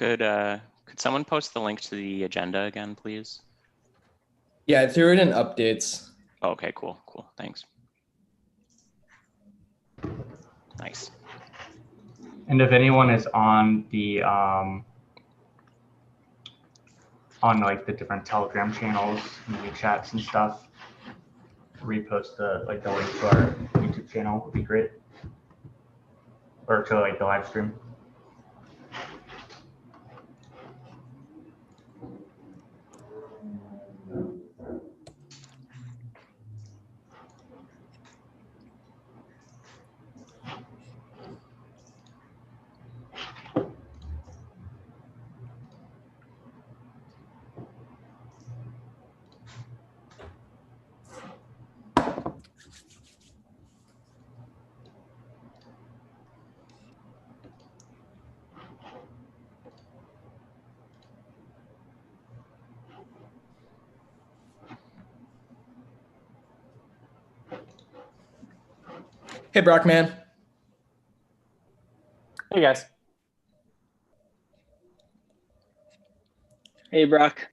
Could someone post the link to the agenda again, please? Yeah, I threw it in updates. Oh, okay, cool. Thanks. Nice. And if anyone is on the on like the different Telegram channels and the chats and stuff, repost the link to our YouTube channel would be great, or to like the live stream. Hey, Brock, man. Hey, guys. Hey, Brock.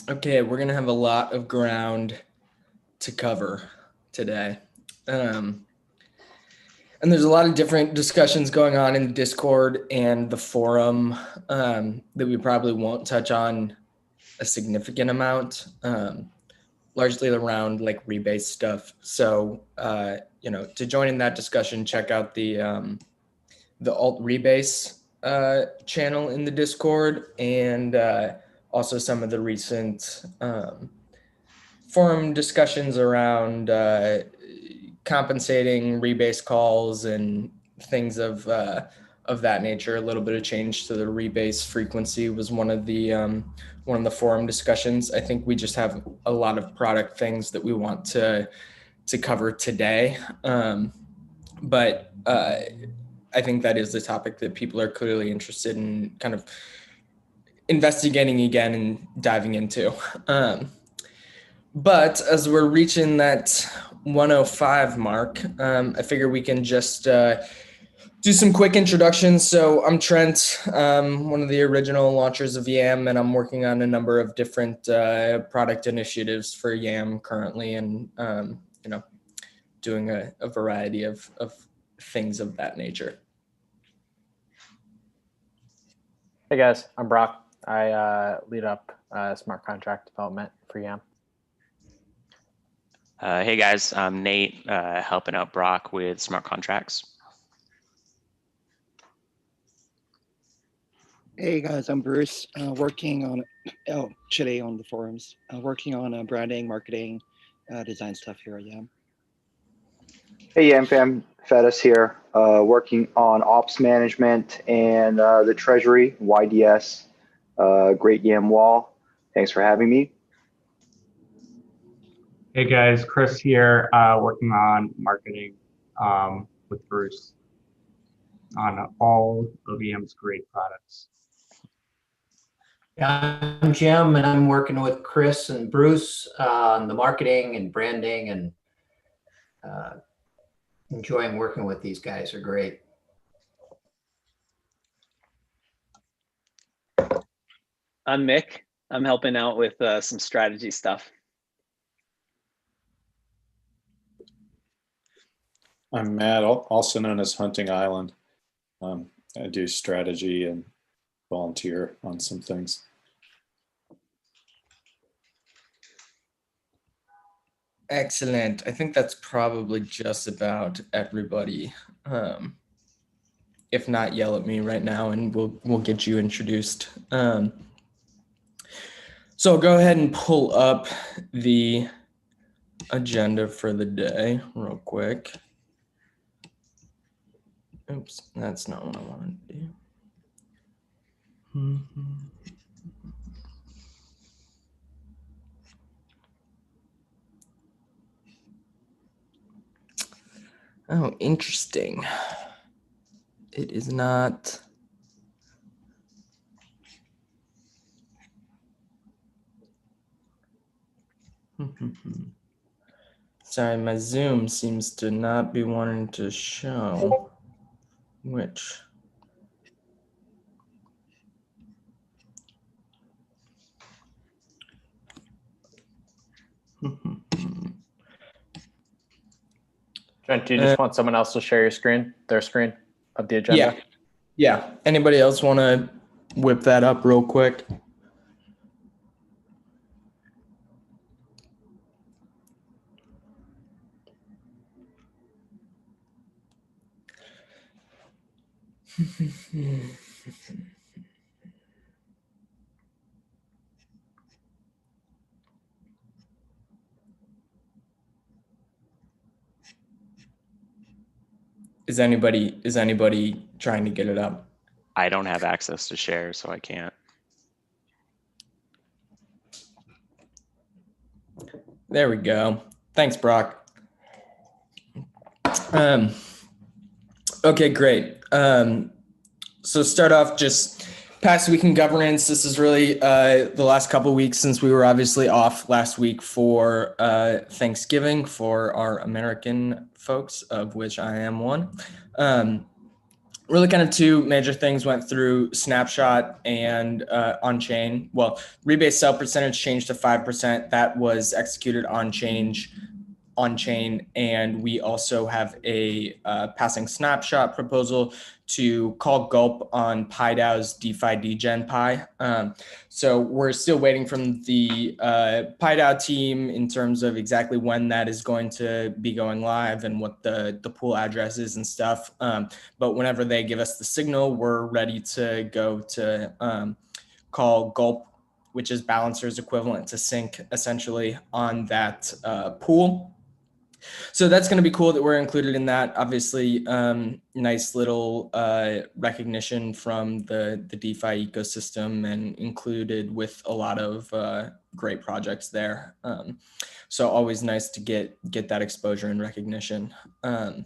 Okay, we're going to have a lot of ground to cover today. And there's a lot of different discussions going on in the Discord and the forum that we probably won't touch on a significant amount, largely around like rebase stuff. So, to join in that discussion, check out the alt rebase channel in the Discord, and also some of the recent forum discussions around compensating rebase calls and things of that nature. A little bit of change to the rebase frequency was one of the forum discussions. I think we just have a lot of product things that we want to cover today, but I think that is the topic that people are clearly interested in kind of investigating again and diving into. But as we're reaching that 105 mark, I figure we can just do some quick introductions. So I'm Trent, one of the original launchers of YAM, and I'm working on a number of different product initiatives for YAM currently, and doing a variety of things of that nature. Hey, guys. I'm Brock. I lead up smart contract development for YAM. Hey guys, I'm Nate, helping out Brock with smart contracts. Hey guys, I'm Bruce, working on today on the forums, working on branding, marketing, design stuff here at YAM. Hey YAM fam, Fedus here, working on ops management and the treasury, YDS, great YAM wall. Thanks for having me. Hey guys, Chris here, working on marketing with Bruce on all of YAM's great products. Yeah, I'm Jim, and I'm working with Chris and Bruce on the marketing and branding, and enjoying working with these guys. Are great. I'm Mick. I'm helping out with some strategy stuff. I'm Matt, also known as Hunting Island. I do strategy and volunteer on some things. Excellent. I think that's probably just about everybody. If not, yell at me right now and we'll get you introduced. So go ahead and pull up the agenda for the day real quick. Oops, that's not what I wanted to do. Oh, interesting. It is not. Sorry, my Zoom seems to not be wanting to show which. Trent, do you just want someone else to share their screen of the agenda? Yeah. Anybody else want to whip that up real quick? Is anybody trying to get it up? I don't have access to share, so I can't. There we go. Thanks, Brock. Okay, great. So start off just past week in governance. This is really the last couple of weeks since we were obviously off last week for Thanksgiving for our American folks, of which I am one. Really kind of two major things went through Snapshot and on-chain. Well, rebase sell percentage changed to 5%. That was executed on-chain, and we also have a passing Snapshot proposal to call Gulp on PiDAO's DeFi degen Pi. So we're still waiting from the PiDAO team in terms of exactly when that is going to be going live and what the pool address is and stuff. But whenever they give us the signal, we're ready to go to call Gulp, which is Balancer's equivalent to Sync, essentially, on that pool. So that's going to be cool that we're included in that. Obviously, nice little recognition from the DeFi ecosystem and included with a lot of great projects there. So always nice to get that exposure and recognition. And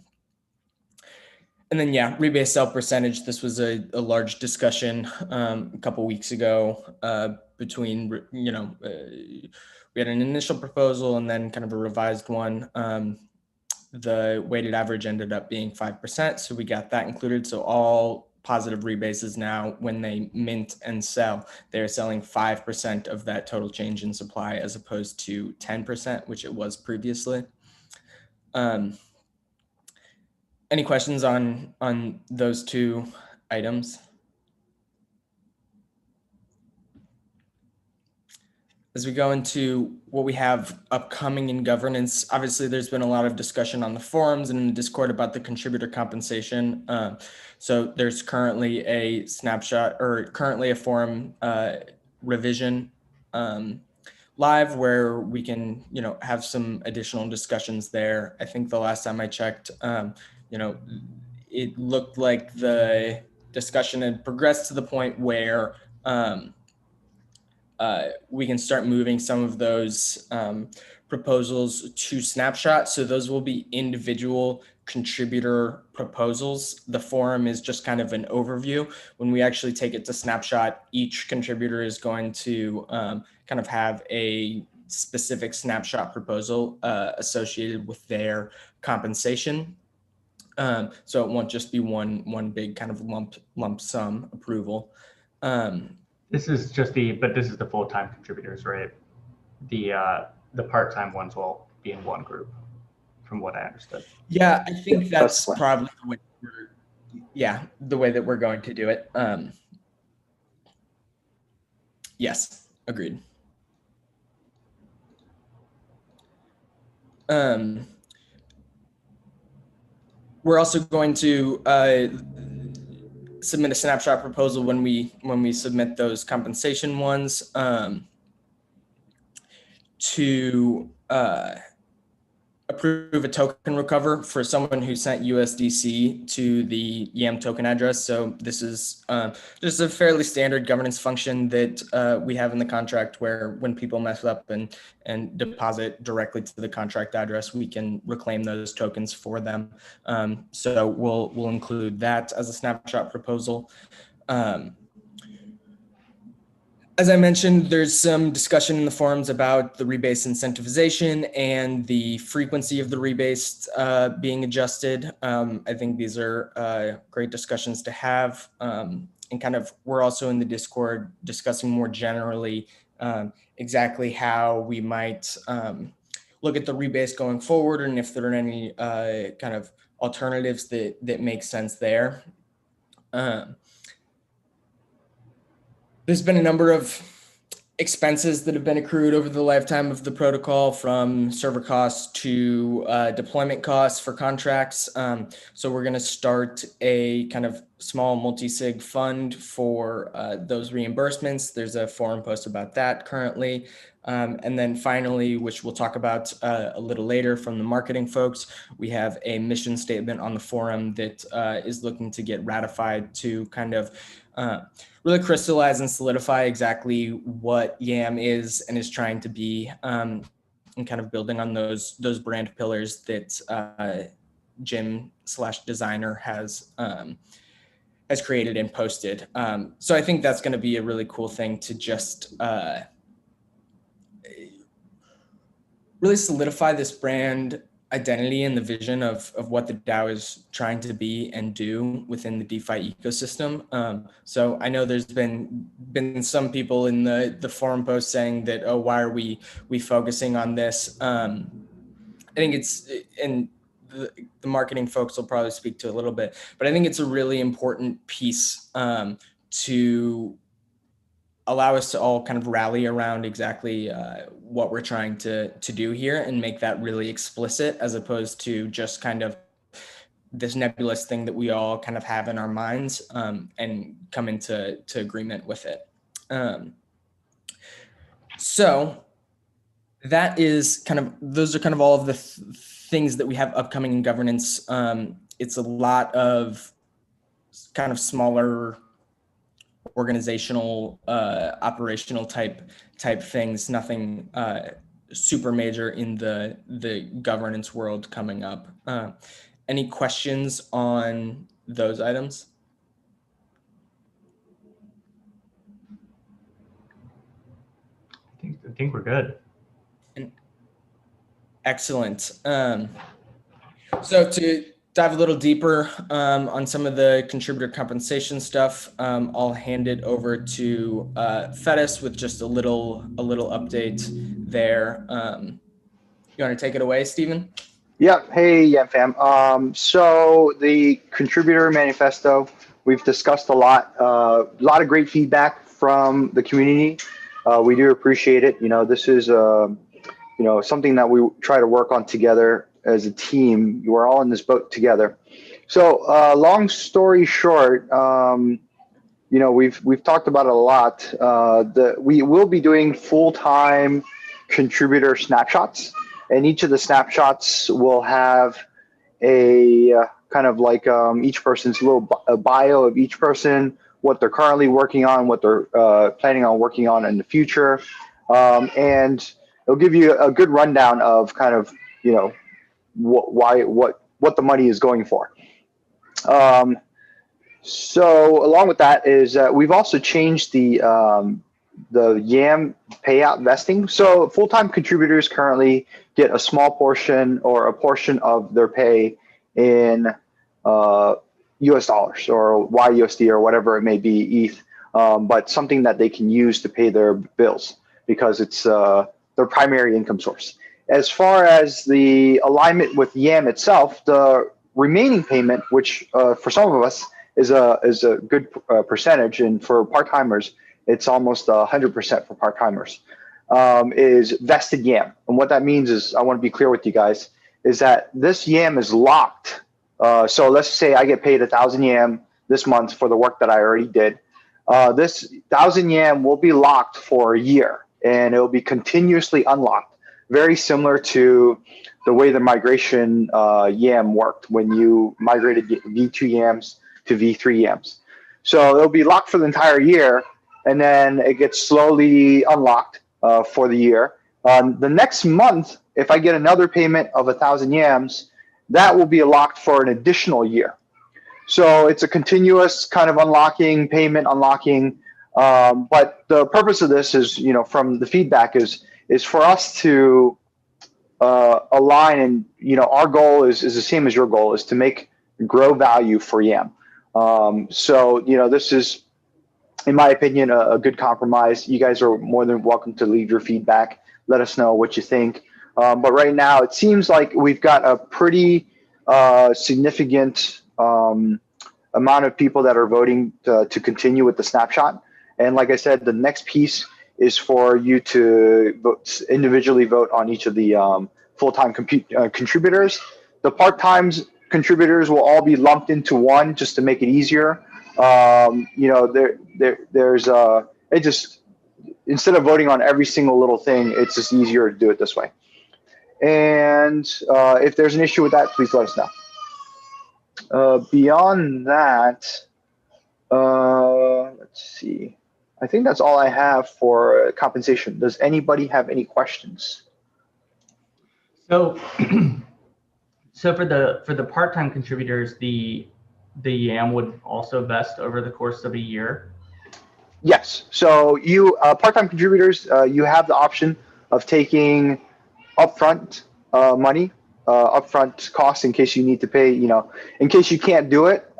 then, yeah, rebase sell percentage. This was a large discussion a couple weeks ago between, we had an initial proposal and then kind of a revised one. The weighted average ended up being 5%. So we got that included. So all positive rebases now, when they mint and sell, they're selling 5% of that total change in supply as opposed to 10%, which it was previously. Any questions on those two items? As we go into what we have upcoming in governance, obviously there's been a lot of discussion on the forums and in the Discord about the contributor compensation. So there's currently a snapshot or currently a forum revision live where we can, have some additional discussions there. I think the last time I checked, it looked like the discussion had progressed to the point where we can start moving some of those proposals to Snapshot. So those will be individual contributor proposals. The forum is just kind of an overview. When we actually take it to Snapshot, each contributor is going to kind of have a specific Snapshot proposal associated with their compensation. So it won't just be one big kind of lump sum approval. This is the full-time contributors, right? The part-time ones will be in one group, from what I understood. Yeah, I think that's fine. probably the way that we're going to do it. Yes, agreed. We're also going to submit a snapshot proposal when we submit those compensation ones to approve a token recover for someone who sent USDC to the YAM token address. So this is just a fairly standard governance function that we have in the contract where when people mess up and deposit directly to the contract address, we can reclaim those tokens for them. So we'll include that as a snapshot proposal. As I mentioned, there's some discussion in the forums about the rebase incentivization and the frequency of the rebase being adjusted. I think these are great discussions to have. And kind of, we're also in the Discord discussing more generally exactly how we might look at the rebase going forward, and if there are any kind of alternatives that make sense there. There's been a number of expenses that have been accrued over the lifetime of the protocol, from server costs to deployment costs for contracts. So we're going to start a kind of small multi-sig fund for those reimbursements. There's a forum post about that currently. And then finally, which we'll talk about a little later from the marketing folks, we have a mission statement on the forum that is looking to get ratified to kind of really crystallize and solidify exactly what YAM is and is trying to be, and kind of building on those brand pillars that Jim/designer has created and posted. So I think that's going to be a really cool thing to just really solidify this brand identity and the vision of what the DAO is trying to be and do within the DeFi ecosystem. So I know there's been some people in the forum post saying that, oh, why are we focusing on this? I think it's, and the marketing folks will probably speak to a little bit, but I think it's a really important piece to allow us to all kind of rally around exactly what we're trying to do here and make that really explicit, as opposed to just kind of this nebulous thing that we all kind of have in our minds, and come into agreement with it. So that is kind of, those are kind of all of the things that we have upcoming in governance. It's a lot of kind of smaller organizational, operational type things, nothing super major in the governance world coming up. Any questions on those items? I think we're good. Excellent. So to dive a little deeper on some of the contributor compensation stuff, I'll hand it over to Fetis with just a little update there. You want to take it away, Stephen? Yeah. Hey, yeah, fam. So the contributor manifesto, we've discussed a lot of great feedback from the community. We do appreciate it. This is something that we try to work on together as a team. We're all in this boat together. So long story short, we've talked about it a lot. We will be doing full-time contributor snapshots, and each of the snapshots will have a kind of like each person's little bio of each person, what they're currently working on, what they're planning on working on in the future, and it'll give you a good rundown of kind of what the money is going for. So along with that is we've also changed the YAM payout vesting. So full-time contributors currently get a small portion or a portion of their pay in US dollars or YUSD or whatever it may be, ETH, but something that they can use to pay their bills because it's their primary income source. As far as the alignment with YAM itself, the remaining payment, which for some of us is a good percentage, and for part-timers, it's almost 100% for part-timers, is vested YAM. And what that means is, I want to be clear with you guys, is that this YAM is locked. So let's say I get paid 1,000 YAM this month for the work that I already did. This 1,000 YAM will be locked for a year, and it will be continuously unlocked. Very similar to the way the migration YAM worked when you migrated V2 YAMs to V3 YAMs. So it'll be locked for the entire year, and then it gets slowly unlocked for the year. The next month, if I get another payment of 1,000 YAMs, that will be locked for an additional year. So it's a continuous kind of unlocking, payment unlocking But the purpose of this is, from the feedback is for us to align, and our goal is the same as your goal, is to grow value for YAM. So this is, in my opinion, a good compromise. You guys are more than welcome to leave your feedback. Let us know what you think. But right now, it seems like we've got a pretty significant amount of people that are voting to continue with the snapshot. And like I said, the next piece is for you to individually vote on each of the full-time contributors. The part-time contributors will all be lumped into one just to make it easier. Instead of voting on every single little thing, it's just easier to do it this way. And if there's an issue with that, please let us know. Beyond that, let's see. I think that's all I have for compensation. Does anybody have any questions? So, for the part-time contributors, the YAM would also vest over the course of a year? Yes. So you part-time contributors, you have the option of taking upfront money, upfront costs in case you need to pay, in case you can't do it.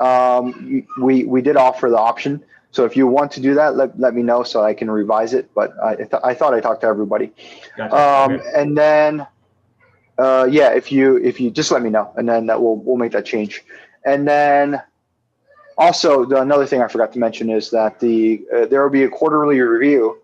We did offer the option. So if you want to do that, let me know so I can revise it. But I thought I talked to everybody. Gotcha. Okay. And then, if you just let me know, and then we'll make that change. And then also another thing I forgot to mention is that there will be a quarterly review.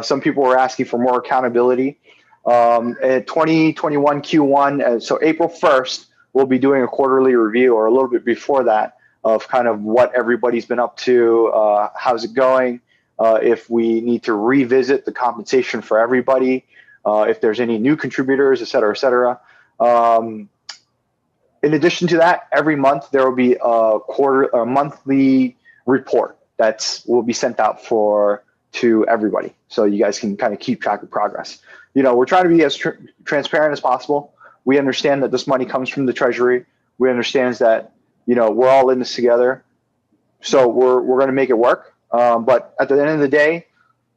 Some people were asking for more accountability. At 2021 Q1, so April 1st, we'll be doing a quarterly review, or a little bit before that, of kind of what everybody's been up to, how's it going, if we need to revisit the compensation for everybody, if there's any new contributors, et cetera, et cetera. In addition to that, every month there will be a monthly report that will be sent out to everybody, so you guys can kind of keep track of progress. We're trying to be as transparent as possible. We understand that this money comes from the Treasury. We understand that we're all in this together, so we're going to make it work. But at the end of the day,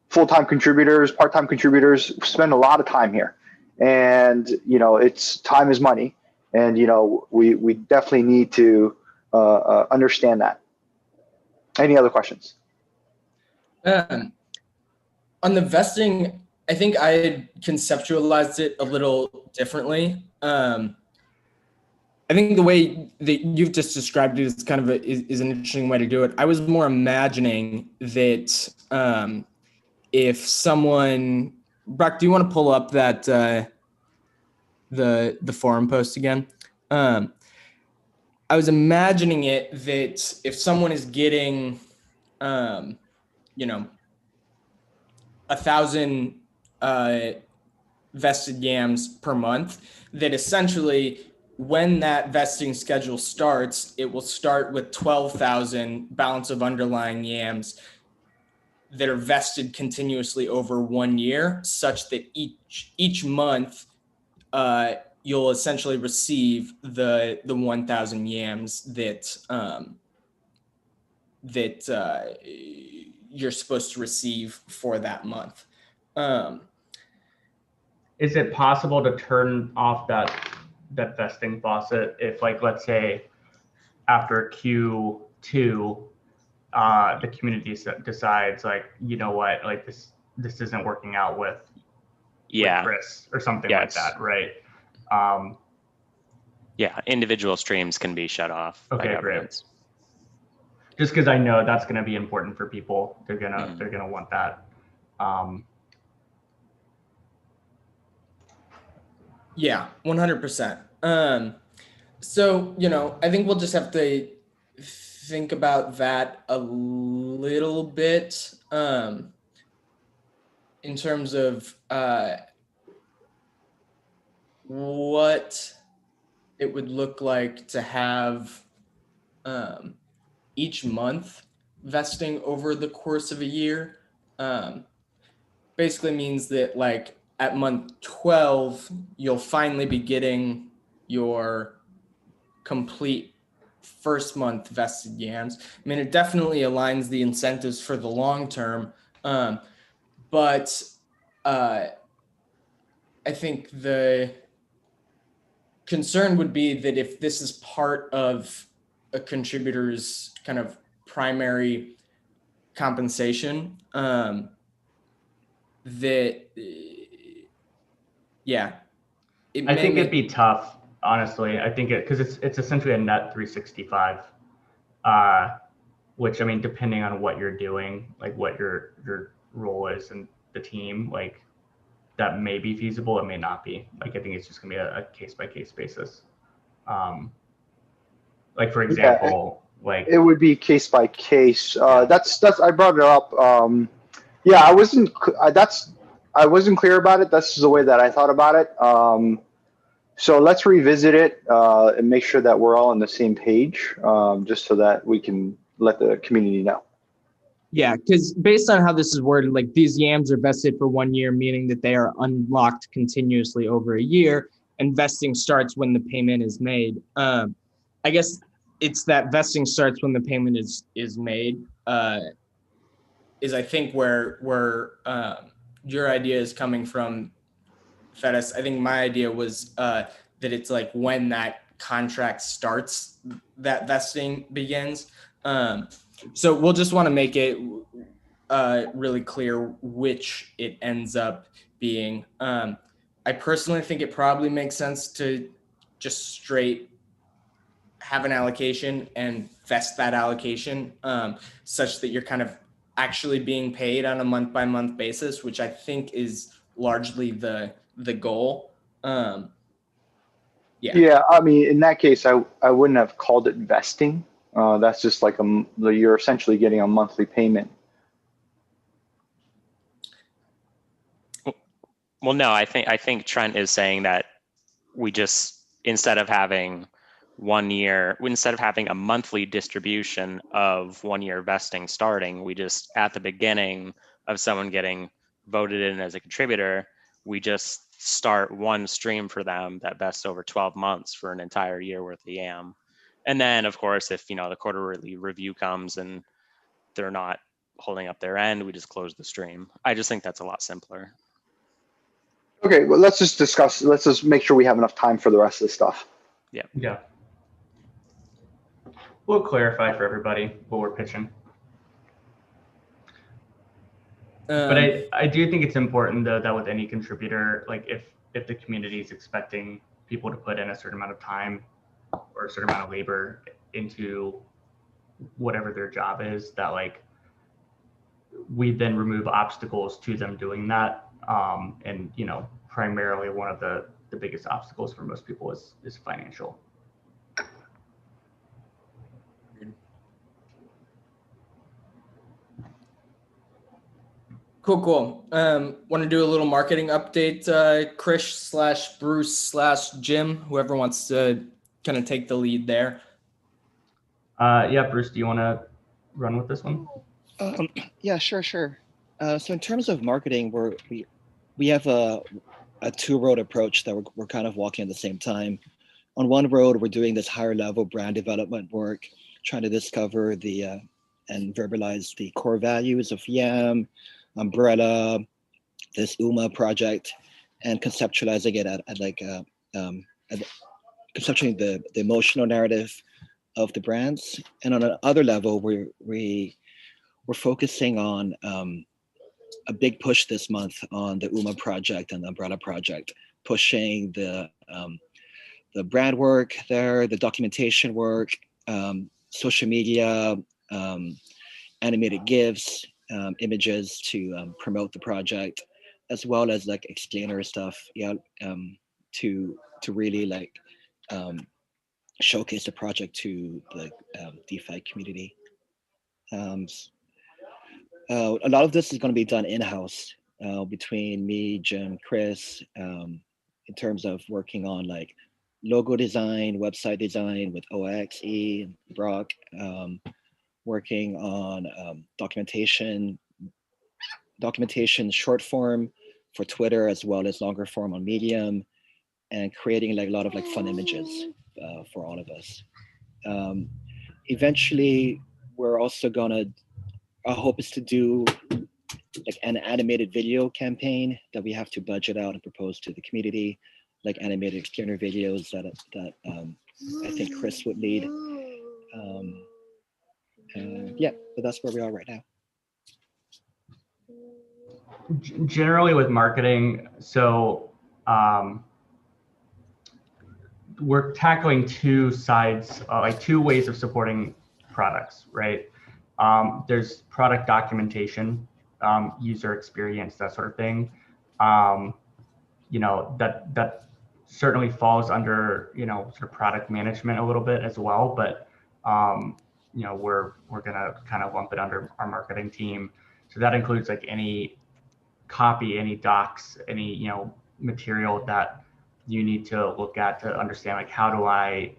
full-time contributors, part-time contributors spend a lot of time here, and it's time is money. And, we definitely need to understand that. Any other questions? On the vesting, I think I had conceptualized it a little differently. I think the way that you've just described it is kind of is an interesting way to do it. I was more imagining that if someone, Brock, do you want to pull up that the forum post again? I was imagining it that if someone is getting 1,000 vested yams per month, that essentially when that vesting schedule starts, it will start with 12,000 balance of underlying yams that are vested continuously over 1 year, such that each month you'll essentially receive the 1,000 yams that you're supposed to receive for that month. Is it possible to turn off that vesting faucet if, like, let's say after Q2, the community decides, like, you know what, like this isn't working out with Chris or something like that, right? Individual streams can be shut off. Okay, great. Just because I know that's going to be important for people. They're gonna want that. Yeah, 100%. So, I think we'll just have to think about that a little bit in terms of what it would look like to have each month vesting over the course of a year. Basically means that, like, at month 12, you'll finally be getting your complete first month vested yams. I mean, it definitely aligns the incentives for the long term, But I think the concern would be that if this is part of a contributor's kind of primary compensation, that yeah, I think it'd be tough, honestly. I think because it's essentially a net 365, which, I mean, depending on what you're doing, like what your role is in the team, like that may be feasible, it may not be. Like I think it's just gonna be a case by case basis. Like for example, like It would be case by case. Yeah. That's I brought it up. Yeah, I wasn't clear about it. That's the way that I thought about it. So let's revisit it and make sure that we're all on the same page, just so that we can let the community know. Yeah, because based on how this is worded, like these yams are vested for 1 year, meaning that they are unlocked continuously over a year, and vesting starts when the payment is made. I guess it's that vesting starts when the payment is made. Is I think where your idea is coming from, Fedis. I think my idea was that it's like when that contract starts, that vesting begins. So we'll just want to make it really clear which it ends up being. I personally think it probably makes sense to just straight have an allocation and vest that allocation such that you're kind of actually being paid on a month by month basis, which I think is largely the goal. Yeah, I mean, in that case, I wouldn't have called it vesting. That's just like you're essentially getting a monthly payment. Well, no, I think Trent is saying that we just, instead of having a monthly distribution of 1 year vesting starting, we just, at the beginning of someone getting voted in as a contributor, we just start one stream for them that vests over 12 months for an entire year worth of YAM. And then, of course, if the quarterly review comes and they're not holding up their end, we just close the stream. I just think that's a lot simpler. Okay, well, let's just make sure we have enough time for the rest of the stuff. Yeah. We'll clarify for everybody what we're pitching. But I do think it's important though that with any contributor, like if the community is expecting people to put in a certain amount of time or a certain amount of labor into whatever their job is, that like we then remove obstacles to them doing that. And primarily one of the biggest obstacles for most people is financial. Cool. Want to do a little marketing update, Krish / Bruce / Jim, whoever wants to kind of take the lead there. Yeah, Bruce, do you want to run with this one? Yeah, sure. So in terms of marketing, we have a two-road approach that we're kind of walking at the same time. On one road, we're doing this higher level brand development work, trying to discover and verbalize the core values of YAM, Umbrella, this UMA project, and conceptualizing it at conceptualizing the emotional narrative of the brands. And on another level, we're focusing on a big push this month on the UMA project and the Umbrella project, pushing the brand work there, the documentation work, social media, animated GIFs, images to promote the project, as well as like explainer stuff, to really showcase the project to the DeFi community. A lot of this is going to be done in-house between me, Jim, Chris, in terms of working on like logo design, website design with OXE, Brock, working on documentation short form for Twitter, as well as longer form on Medium, and creating like a lot of like fun images for all of us. Eventually, we're also our hope is to do like an animated video campaign that we have to budget out and propose to the community, like animated explainer videos that I think Chris would lead. Yeah, but that's where we are right now. Generally with marketing, so we're tackling two sides, like two ways of supporting products, right? There's product documentation, user experience, that sort of thing. You know, that certainly falls under, you know, sort of product management a little bit as well, but you know, we're gonna kind of lump it under our marketing team. So that includes like any copy, any docs, any, you know, material that you need to look at to understand, like, how do I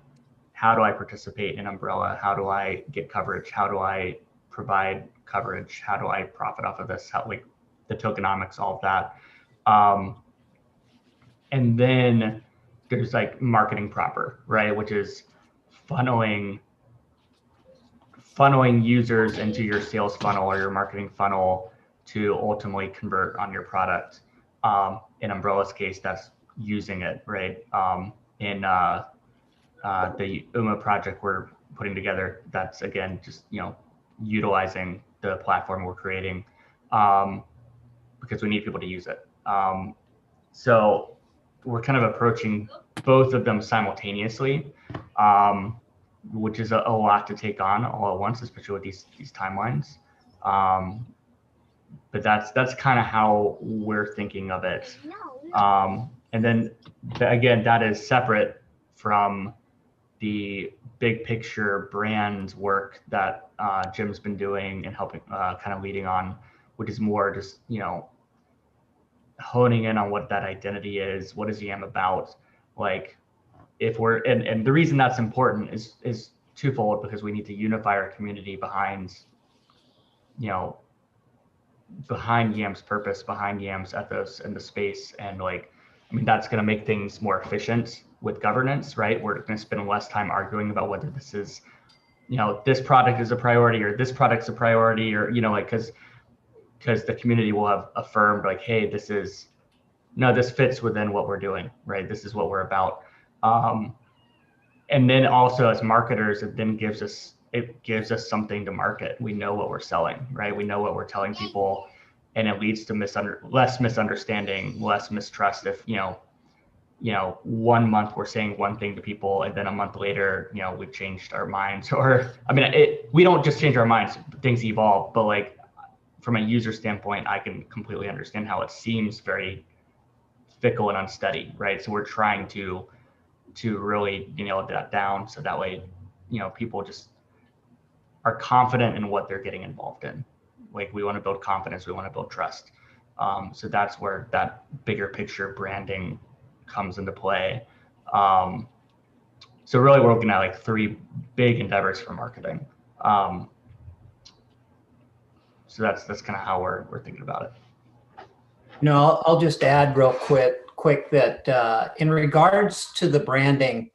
participate in Umbrella? How do I get coverage? How do I provide coverage? How do I profit off of this? How, like, the tokenomics, all of that. And then there's like marketing proper, right? Which is funneling users into your sales funnel or your marketing funnel to ultimately convert on your product. In Umbrella's case, that's using it, right? In the UMA project we're putting together, that's again just, you know, utilizing the platform we're creating because we need people to use it. So we're kind of approaching both of them simultaneously, which is a lot to take on all at once, especially with these timelines. But that's kind of how we're thinking of it. And then again, that is separate from the big picture brand work that Jim's been doing and helping kind of leading on, which is more just, you know, honing in on what that identity is. What is YAM about? Like, if we're, and the reason that's important is twofold, because we need to unify our community behind, you know, behind YAM's purpose, behind YAM's ethos in the space. And like, I mean, that's going to make things more efficient with governance, right? We're going to spend less time arguing about whether this is, you know, this product is a priority or this product's a priority, or, you know, like, because the community will have affirmed like, hey, this fits within what we're doing, right? This is what we're about. And then also as marketers, it then gives us something to market. We know what we're selling, right? We know what we're telling people, and it leads to less misunderstanding, less mistrust. If, you know, 1 month we're saying one thing to people, and then a month later, you know, we've changed our minds. Or, I mean, we don't just change our minds, things evolve, but like from a user standpoint, I can completely understand how it seems very fickle and unsteady, right? So we're trying to really nail that down, so that way, you know, people just are confident in what they're getting involved in. Like, we want to build confidence, we want to build trust. So that's where that bigger picture branding comes into play. So really, we're looking at like 3 big endeavors for marketing. So that's kind of how we're thinking about it. You know, I'll just add real quick that in regards to the branding,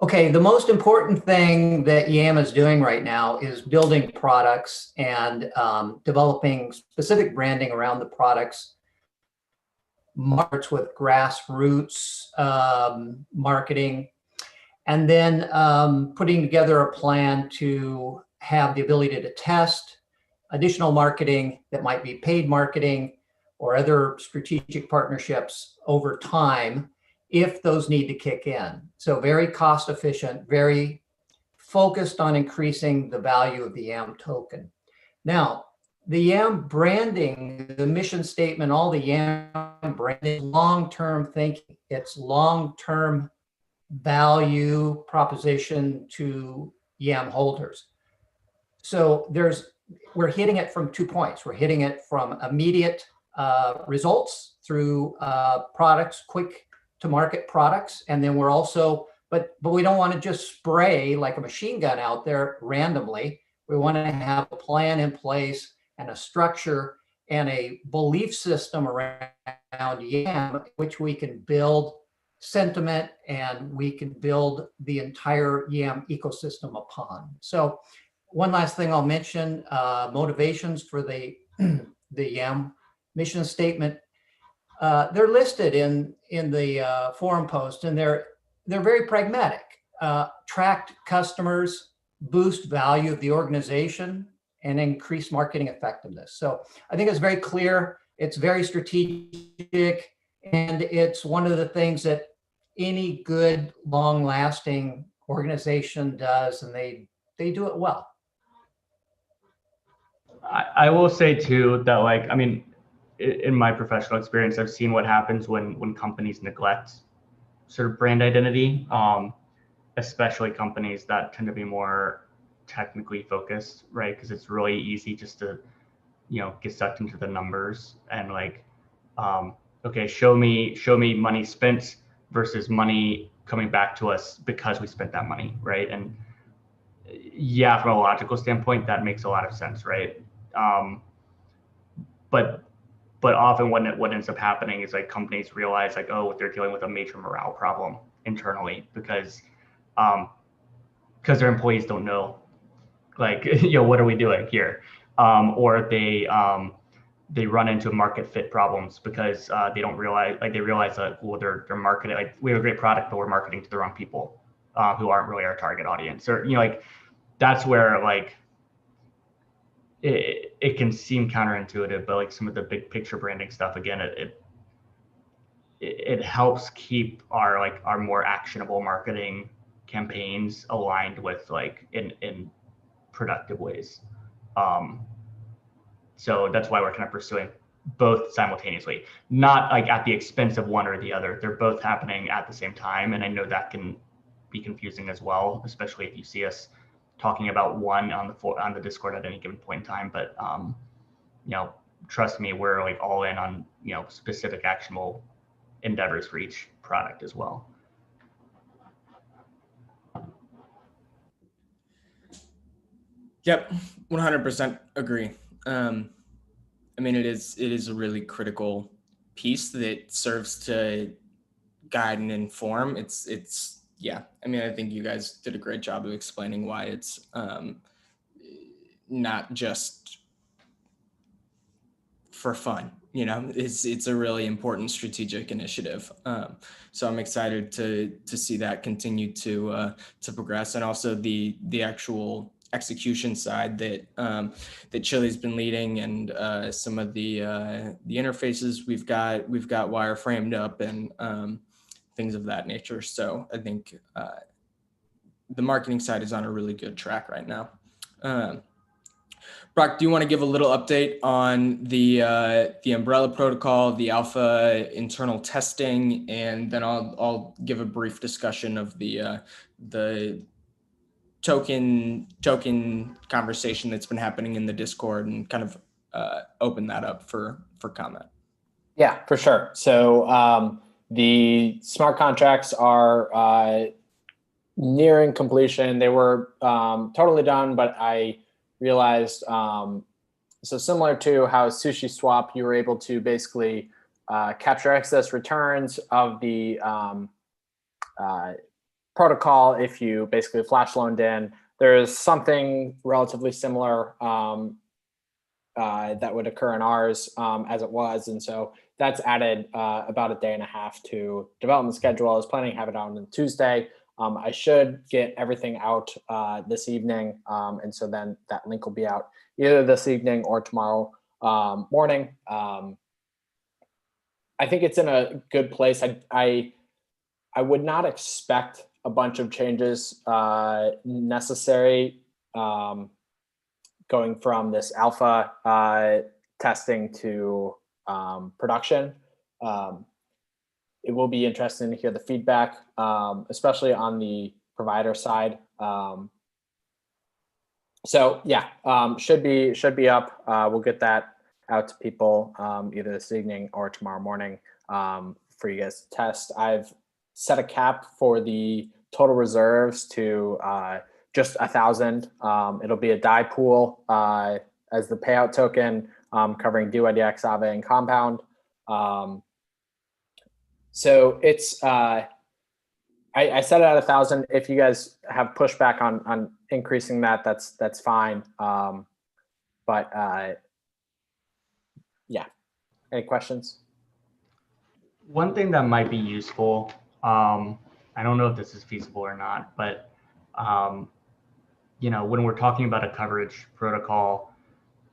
okay, the most important thing that YAM is doing right now is building products and developing specific branding around the products. March with grassroots marketing, and then putting together a plan to have the ability to test additional marketing that might be paid marketing or other strategic partnerships over time if those need to kick in. So very cost efficient, very focused on increasing the value of the YAM token. Now, the YAM branding, the mission statement, all the YAM branding, long-term thinking. It's long-term value proposition to YAM holders. So we're hitting it from 2 points. We're hitting it from immediate results through products, quick to market products. And then we're also, but we don't want to just spray like a machine gun out there randomly. We want to have a plan in place and a structure and a belief system around YAM, which we can build sentiment and we can build the entire YAM ecosystem upon. So one last thing I'll mention, motivations for the YAM mission statement. They're listed in the forum post, and they're very pragmatic. Attract customers, boost value of the organization, and increase marketing effectiveness. So I think it's very clear. It's very strategic, and it's one of the things that any good, long-lasting organization does, and they do it well. I will say too that, like, I mean, in my professional experience, I've seen what happens when companies neglect sort of brand identity, especially companies that tend to be more technically focused, right? Because it's really easy just to, get sucked into the numbers and like, okay, show me money spent versus money coming back to us because we spent that money, right? And yeah, from a logical standpoint, that makes a lot of sense, right? But often what ends up happening is like companies realize like, oh, they're dealing with a major morale problem internally because their employees don't know, like, what are we doing here? Or they run into market fit problems because they realize that, well, they're marketing, like, we have a great product, but we're marketing to the wrong people who aren't really our target audience. Or, like, that's where, like, it can seem counterintuitive, but like some of the big picture branding stuff, again, it helps keep our more actionable marketing campaigns aligned with, like, in productive ways. So that's why we're kind of pursuing both simultaneously, not like at the expense of one or the other. They're both happening at the same time. And I know that can be confusing as well, especially if you see us talking about one on the Discord at any given point in time. But trust me, we're like all in on specific actionable endeavors for each product as well. Yep, 100% agree. I mean, it is a really critical piece that serves to guide and inform. Yeah. I mean, I think you guys did a great job of explaining why it's not just for fun. It's a really important strategic initiative. So I'm excited to see that continue to progress, and also the actual execution side that Chili's been leading, and some of the interfaces we've got wireframed up and things of that nature. So I think the marketing side is on a really good track right now. Brock, do you want to give a little update on the umbrella protocol, the alpha internal testing, and then I'll give a brief discussion of the token conversation that's been happening in the Discord, and kind of open that up for comment. Yeah, for sure. So the smart contracts are nearing completion. They were totally done, but I realized, so similar to how Sushi Swap, you were able to basically capture excess returns of the protocol if you basically flash loaned in. There is something relatively similar that would occur in ours as it was. And so that's added about a day and a half to development schedule. I was planning to have it out on Tuesday. I should get everything out this evening. And so then that link will be out either this evening or tomorrow morning. I think it's in a good place. I would not expect a bunch of changes necessary going from this alpha testing to production. It will be interesting to hear the feedback, especially on the provider side. So yeah, should be up. We'll get that out to people either this evening or tomorrow morning for you guys to test. I've set a cap for the total reserves to just 1,000. It'll be a DAI pool as the payout token, covering DYDX, Aave, and Compound. So it's, I I set it at 1,000. If you guys have pushback on increasing that, that's fine. But yeah, any questions? One thing that might be useful, I don't know if this is feasible or not, but when we're talking about a coverage protocol,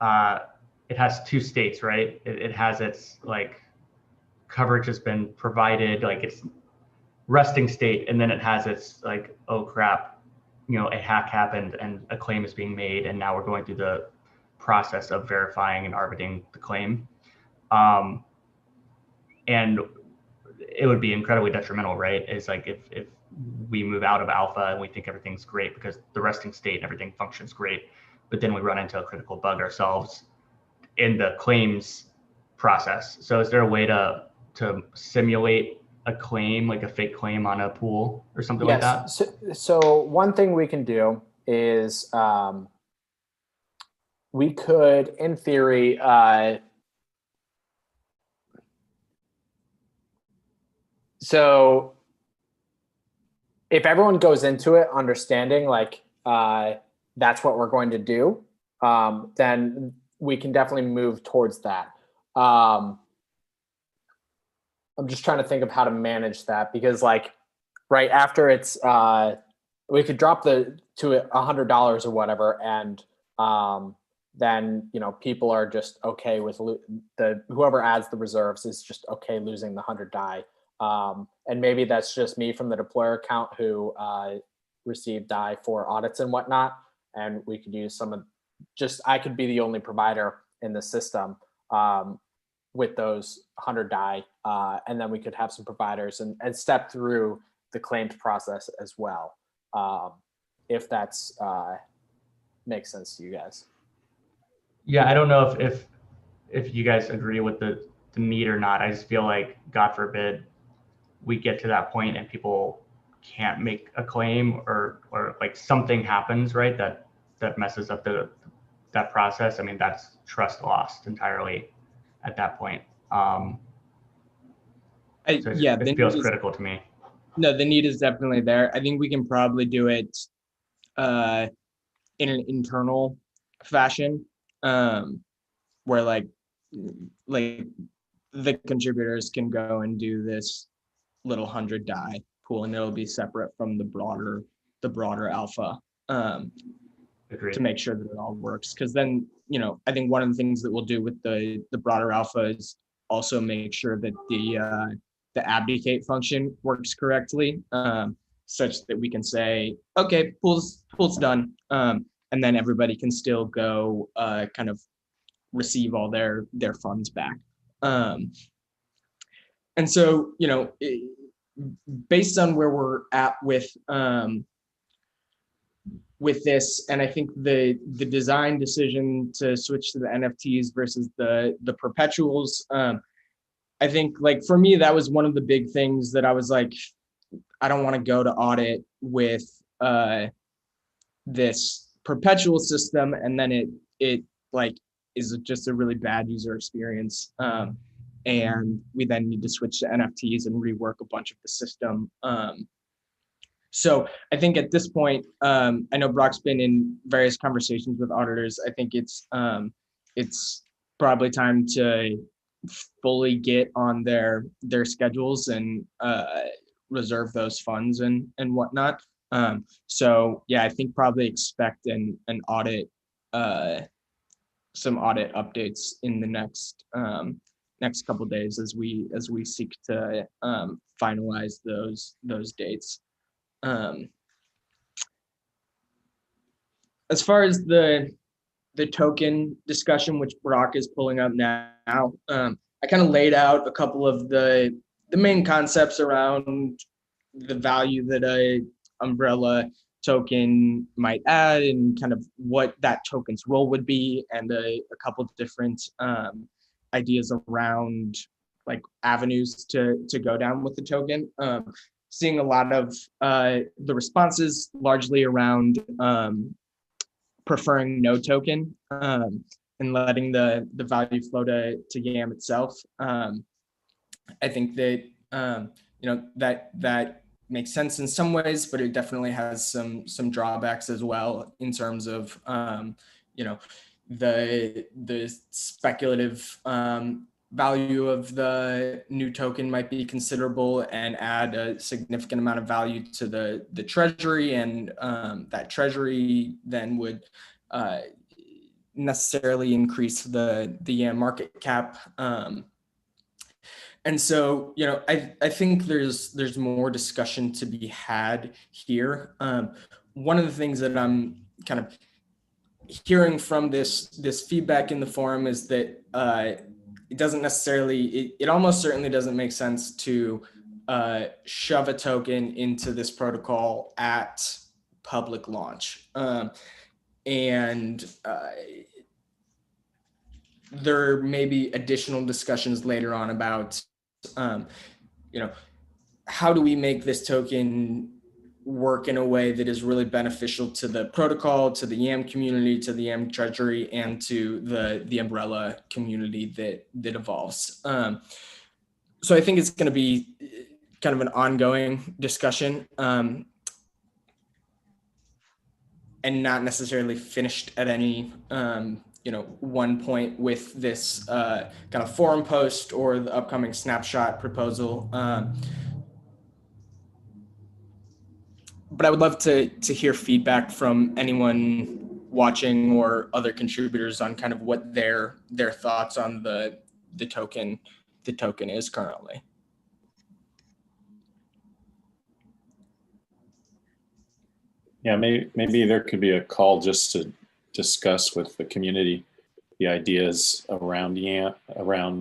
it has two states, right? It has its like coverage has been provided, like its resting state, and then it has its like, oh crap, a hack happened and a claim is being made, and now we're going through the process of verifying and arbitrating the claim. And it would be incredibly detrimental, right? It's like if we move out of alpha and we think everything's great because the resting state and everything functions great, but then we run into a critical bug ourselves in the claims process. So is there a way to simulate a claim, like a fake claim on a pool or something like that? So one thing we can do is we could, in theory, so if everyone goes into it understanding like that's what we're going to do, then we can definitely move towards that. I'm just trying to think of how to manage that, because like right after it's we could drop to $100 or whatever, and then people are just okay with whoever adds the reserves is just okay losing the 100 die. And maybe that's just me from the deployer account who received die for audits and whatnot, and we could use I could be the only provider in the system with those 100 die, and then we could have some providers and step through the claims process as well, if that's makes sense to you guys. Yeah, I don't know if you guys agree with the need or not. I just feel like, God forbid, we get to that point and people can't make a claim, or like something happens, right, that messes up that process. I mean, that's trust lost entirely at that point. It feels critical to me. No, the need is definitely there. I think we can probably do it in an internal fashion, where like the contributors can go and do this little 100 die pool, and it'll be separate from the broader alpha, to make sure that it all works. Because then, I think one of the things that we'll do with the broader alpha is also make sure that the abdicate function works correctly, such that we can say, okay, pool's done, and then everybody can still go kind of receive all their funds back. And so, based on where we're at with this, and I think the design decision to switch to the NFTs versus the perpetuals, I think, like, for me, that was one of the big things that I was like, I don't want to go to audit with this perpetual system, and then it like is just a really bad user experience. And we then need to switch to NFTs and rework a bunch of the system. So I think at this point, I know Brock's been in various conversations with auditors. I think it's probably time to fully get on their schedules and reserve those funds and whatnot. So yeah, I think probably expect an audit, some audit updates in the next couple of days as we seek to finalize those dates. As far as the token discussion, which Brock is pulling up now, I kind of laid out a couple of the main concepts around the value that a umbrella token might add, and kind of what that token's role would be, and a couple of different ideas around like avenues to go down with the token. Seeing a lot of the responses largely around preferring no token, and letting the value flow to YAM itself. I think that that makes sense in some ways, but it definitely has some drawbacks as well in terms of the speculative value of the new token might be considerable and add a significant amount of value to the treasury, and that treasury then would necessarily increase the YAM market cap. And so, I think there's more discussion to be had here. One of the things that I'm kind of hearing from this feedback in the forum is that it doesn't necessarily, it almost certainly doesn't make sense to shove a token into this protocol at public launch. And there may be additional discussions later on about, how do we make this token work in a way that is really beneficial to the protocol, to the YAM community, to the YAM treasury, and to the umbrella community that evolves. So I think it's going to be kind of an ongoing discussion, and not necessarily finished at any one point with this kind of forum post or the upcoming snapshot proposal. But I would love to hear feedback from anyone watching or other contributors on kind of what their thoughts on the token is currently. Yeah, maybe there could be a call just to discuss with the community the ideas around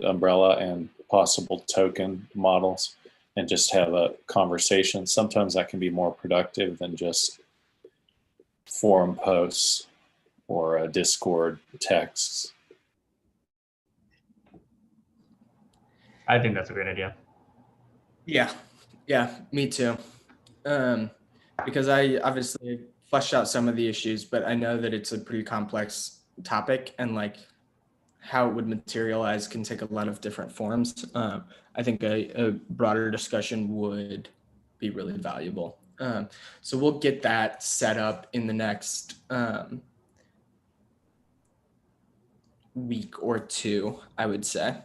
Umbrella and possible token models, and just have a conversation. Sometimes that can be more productive than just forum posts or Discord texts. I think that's a great idea. Yeah, me too. Because I obviously fleshed out some of the issues, but I know that it's a pretty complex topic, and like how it would materialize can take a lot of different forms. I think a broader discussion would be really valuable. So we'll get that set up in the next week or two, I would say.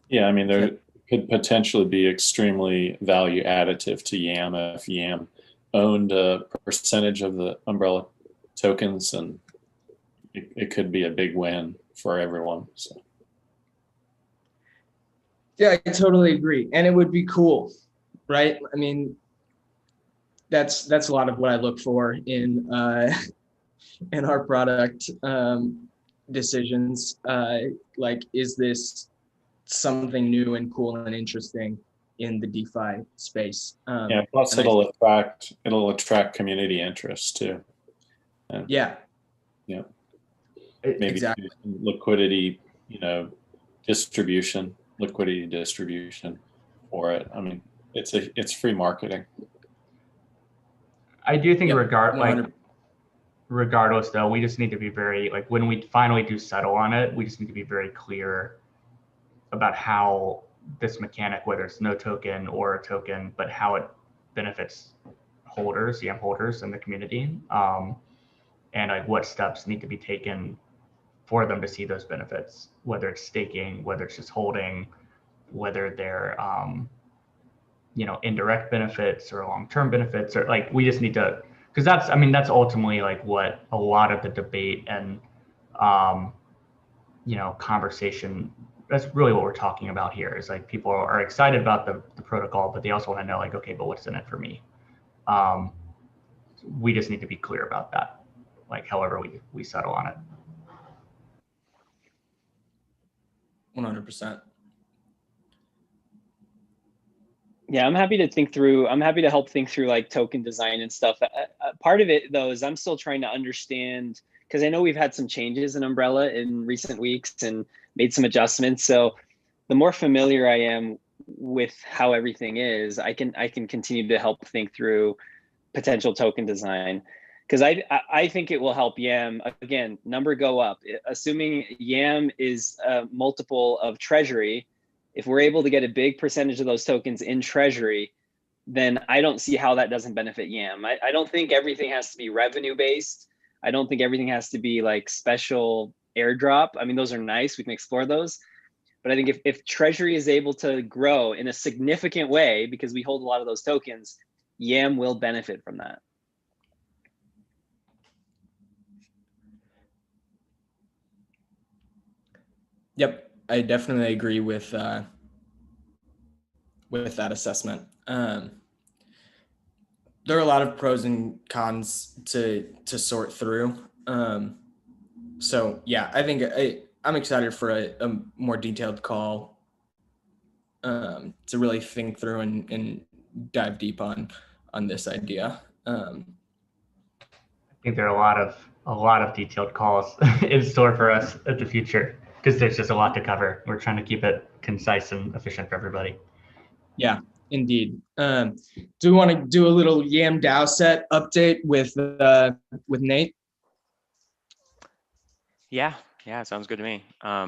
Yeah, I mean, there could potentially be extremely value additive to YAM if YAM owned a percentage of the Umbrella tokens, and it could be a big win for everyone. So. Yeah, I totally agree. And it would be cool, right? I mean, that's a lot of what I look for in our product decisions. Like, is this something new and cool and interesting in the DeFi space? Yeah, plus it'll attract community interest too. And, yeah. Maybe exactly. liquidity distribution for it. I mean, it's free marketing. I do think regardless though, we just need to be very, like, when we finally do settle on it, we just need to be very clear about how this mechanic, whether it's no token or a token, but how it benefits holders, YAM holders in the community, and like what steps need to be taken for them to see those benefits, whether it's staking, whether it's just holding, whether they're indirect benefits or long-term benefits, or like, we just need to, because that's ultimately like what a lot of the debate and conversation, that's really what we're talking about here, is like people are excited about the protocol, but they also want to know, like, okay, but what's in it for me? We just need to be clear about that, like however we settle on it. 100%. Yeah, I'm happy to help think through like token design and stuff. Part of it though is I'm still trying to understand, because I know we've had some changes in Umbrella in recent weeks and made some adjustments. So the more familiar I am with how everything is, I can continue to help think through potential token design, because I think it will help YAM. Again, number go up. Assuming YAM is a multiple of Treasury, if we're able to get a big percentage of those tokens in Treasury, then I don't see how that doesn't benefit YAM. I don't think everything has to be revenue based. I don't think everything has to be like special airdrop. I mean, those are nice. We can explore those. But I think if Treasury is able to grow in a significant way, because we hold a lot of those tokens, YAM will benefit from that. Yep, I definitely agree with that assessment. There are a lot of pros and cons to sort through. So yeah, I think I'm excited for a more detailed call to really think through and dive deep on this idea. I think there are a lot of detailed calls in store for us at the future because there's just a lot to cover. We're trying to keep it concise and efficient for everybody. Yeah, indeed. Do we want to do a little YAM DAO set update with Nate? Yeah, sounds good to me. I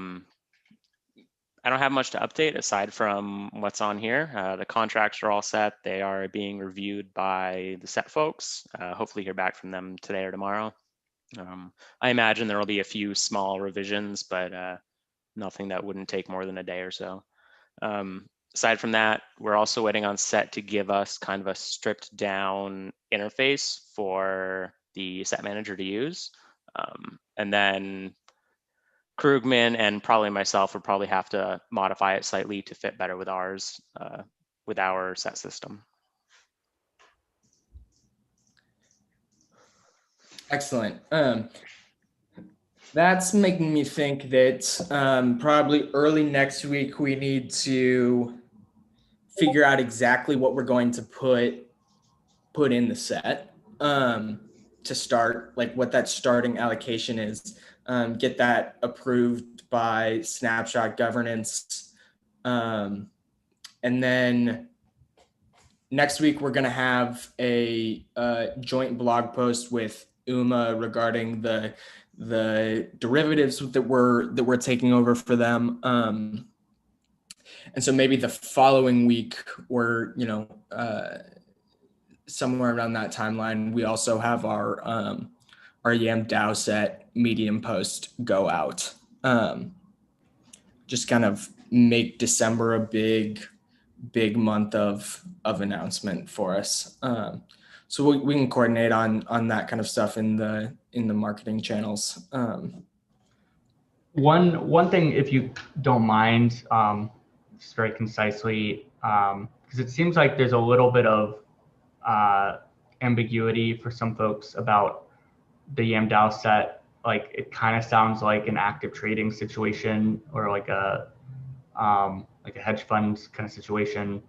don't have much to update aside from what's on here. The contracts are all set. They are being reviewed by the set folks. Hopefully hear back from them today or tomorrow. I imagine there will be a few small revisions, but nothing that wouldn't take more than a day or so. Aside from that, we're also waiting on set to give us kind of a stripped down interface for the set manager to use. And then Krugman and probably myself will probably have to modify it slightly to fit better with ours, with our set system. Excellent. That's making me think that probably early next week we need to figure out exactly what we're going to put in the set to start, like what that starting allocation is. Get that approved by Snapshot Governance. And then next week, we're going to have a joint blog post with UMA regarding the derivatives that we're taking over for them. And so maybe the following week or, somewhere around that timeline, we also have our YAM DAO set Medium post go out. Just kind of make December a big month of announcement for us. So we can coordinate on that kind of stuff in the marketing channels. One thing, if you don't mind, just very concisely, because it seems like there's a little bit of ambiguity for some folks about the YAM DAO set. Like it kind of sounds like an active trading situation or like a hedge fund kind of situation.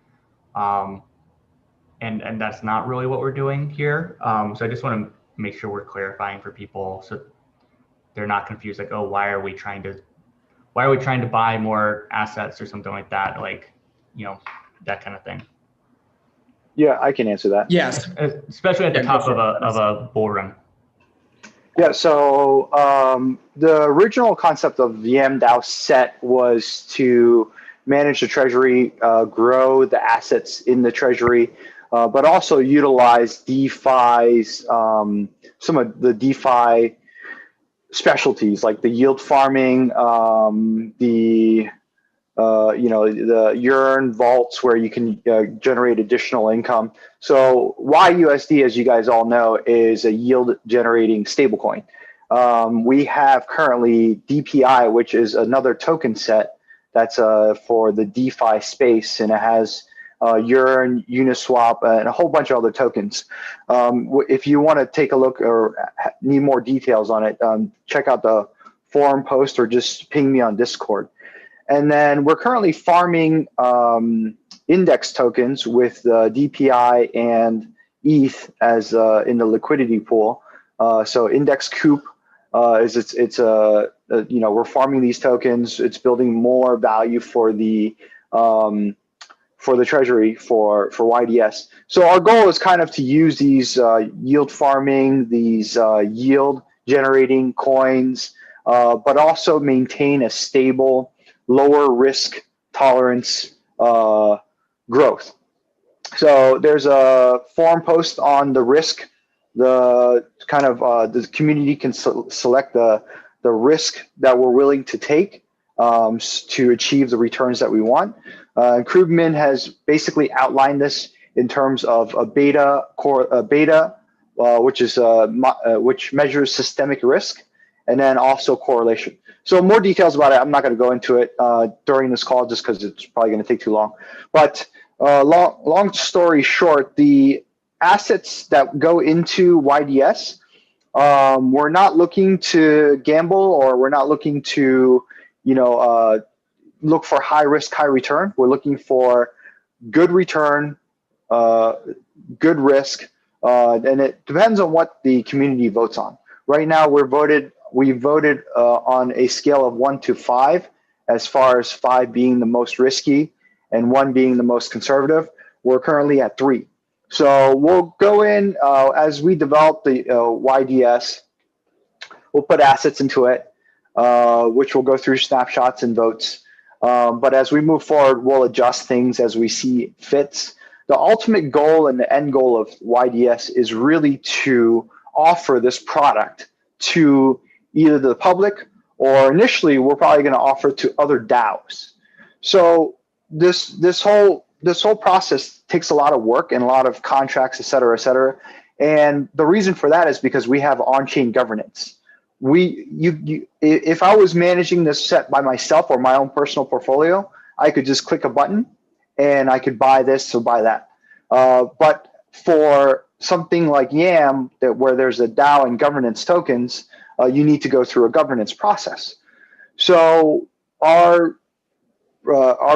And that's not really what we're doing here. So I just want to make sure we're clarifying for people so they're not confused, like, oh, why are we trying to buy more assets or something like that? Like, that kind of thing. Yeah, I can answer that. Yes. Especially at the top of a bull run. Yeah, so the original concept of YAM DAO set was to manage the treasury, grow the assets in the treasury, but also utilize DeFi's, some of the DeFi specialties like the yield farming, the Yearn vaults where you can generate additional income. So YUSD, as you guys all know, is a yield generating stablecoin. We have currently DPI, which is another token set that's for the DeFi space, and it has Yearn, Uniswap, and a whole bunch of other tokens. If you want to take a look or need more details on it, check out the forum post or just ping me on Discord. And then we're currently farming index tokens with DPI and ETH as in the liquidity pool. So Index Coop we're farming these tokens. It's building more value for the treasury for YDS. So our goal is kind of to use these yield farming, these yield generating coins, but also maintain a stable, lower risk tolerance growth. So there's a forum post on the risk. The kind of the community can select the risk that we're willing to take to achieve the returns that we want. Krugman has basically outlined this in terms of a beta, which measures systemic risk, and then also correlation. So more details about it. I'm not going to go into it during this call just because it's probably going to take too long. But long story short, the assets that go into YDS, we're not looking to gamble, or we're not looking to, look for high risk, high return. We're looking for good return, good risk, and it depends on what the community votes on. Right now, we voted on a scale of 1 to 5, as far as 5 being the most risky and 1 being the most conservative. We're currently at 3. So we'll go in as we develop the YDS. We'll put assets into it, which will go through snapshots and votes. But as we move forward, we'll adjust things as we see fits. The ultimate goal and the end goal of YDS is really to offer this product to either the public, or initially we're probably going to offer to other DAOs. So this whole process takes a lot of work and a lot of contracts, et cetera, et cetera. And the reason for that is because we have on-chain governance. If I was managing this set by myself or my own personal portfolio, I could just click a button and I could buy this or buy that. But for something like YAM, where there's a DAO and governance tokens, you need to go through a governance process. So our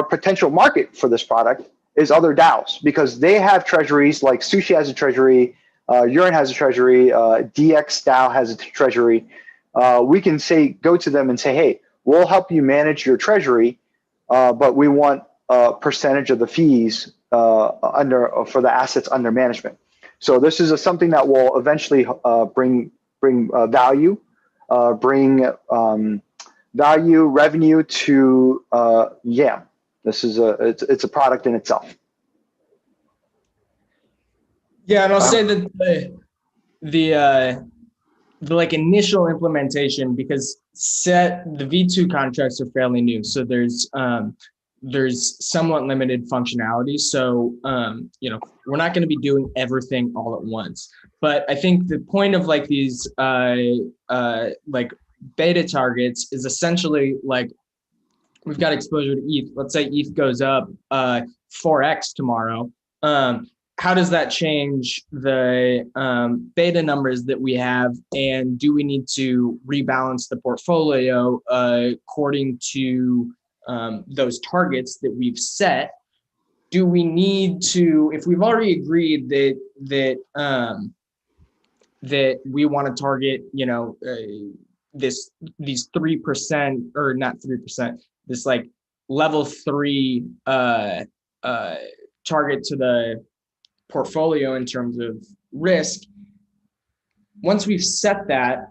potential market for this product is other DAOs, because they have treasuries. Like Sushi has a treasury, Urine has a treasury, DX DAO has a treasury. We can go to them and say, hey, we'll help you manage your treasury, but we want a percentage of the fees for the assets under management. So this is something that will eventually bring value, revenue to YAM. This is it's a product in itself. Yeah, and I'll say that the like initial implementation, because the V2 contracts are fairly new, so there's somewhat limited functionality. So we're not going to be doing everything all at once. But I think the point of like these like beta targets is essentially like, we've got exposure to ETH. Let's say ETH goes up 4x tomorrow. How does that change the beta numbers that we have? And do we need to rebalance the portfolio according to those targets that we've set? Do we need to, if we've already agreed that we want to target, these 3%, or not 3%, this like level 3 target to the portfolio in terms of risk, once we've set that,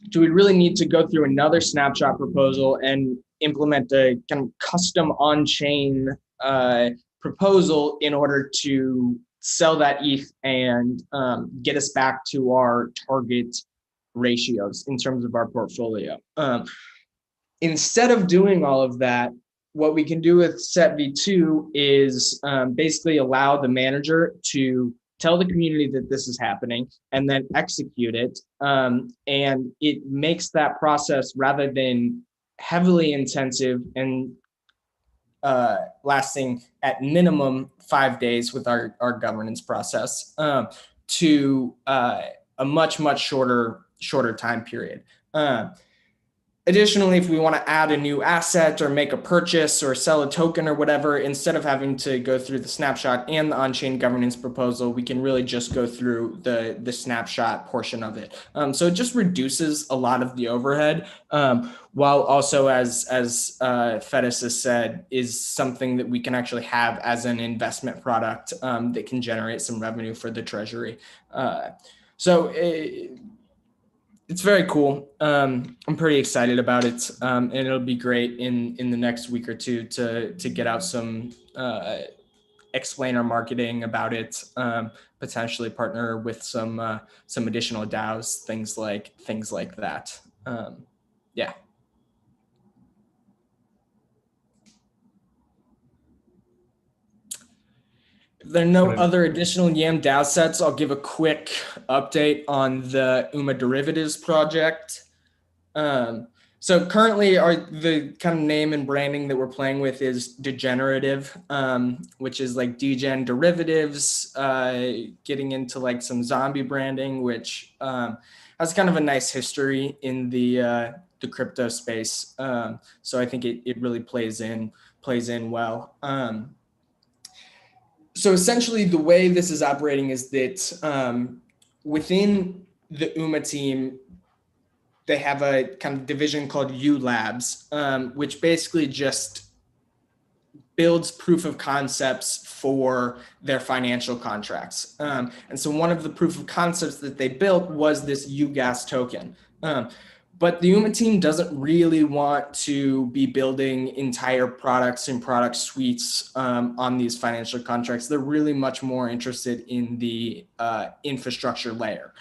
do we really need to go through another snapshot proposal and implement a kind of custom on-chain proposal in order to sell that ETH and get us back to our target ratios in terms of our portfolio? Instead of doing all of that, what we can do with Set V2 is basically allow the manager to tell the community that this is happening and then execute it. And it makes that process, rather than heavily intensive and lasting at minimum 5 days with our governance process, to a much shorter time period. Additionally, if we want to add a new asset or make a purchase or sell a token or whatever, instead of having to go through the snapshot and the on-chain governance proposal, we can really just go through the snapshot portion of it. So it just reduces a lot of the overhead, while also, as Fetis has said, is something that we can actually have as an investment product that can generate some revenue for the treasury. It's very cool. I'm pretty excited about it, and it'll be great in the next week or two to get out some explain our marketing about it, potentially partner with some additional DAOs, things like that. Yeah. If there are no other additional YAM DAO sets, I'll give a quick update on the UMA derivatives project. So currently the kind of name and branding that we're playing with is Degenerative, which is like degen derivatives, getting into like some zombie branding, which has kind of a nice history in the crypto space. So I think it really plays in well. So essentially the way this is operating is that within the UMA team, they have a kind of division called U Labs, which basically just builds proof of concepts for their financial contracts. And so one of the proof of concepts that they built was this UGAS token. But the UMA team doesn't really want to be building entire products and product suites on these financial contracts. They're really much more interested in the infrastructure layer.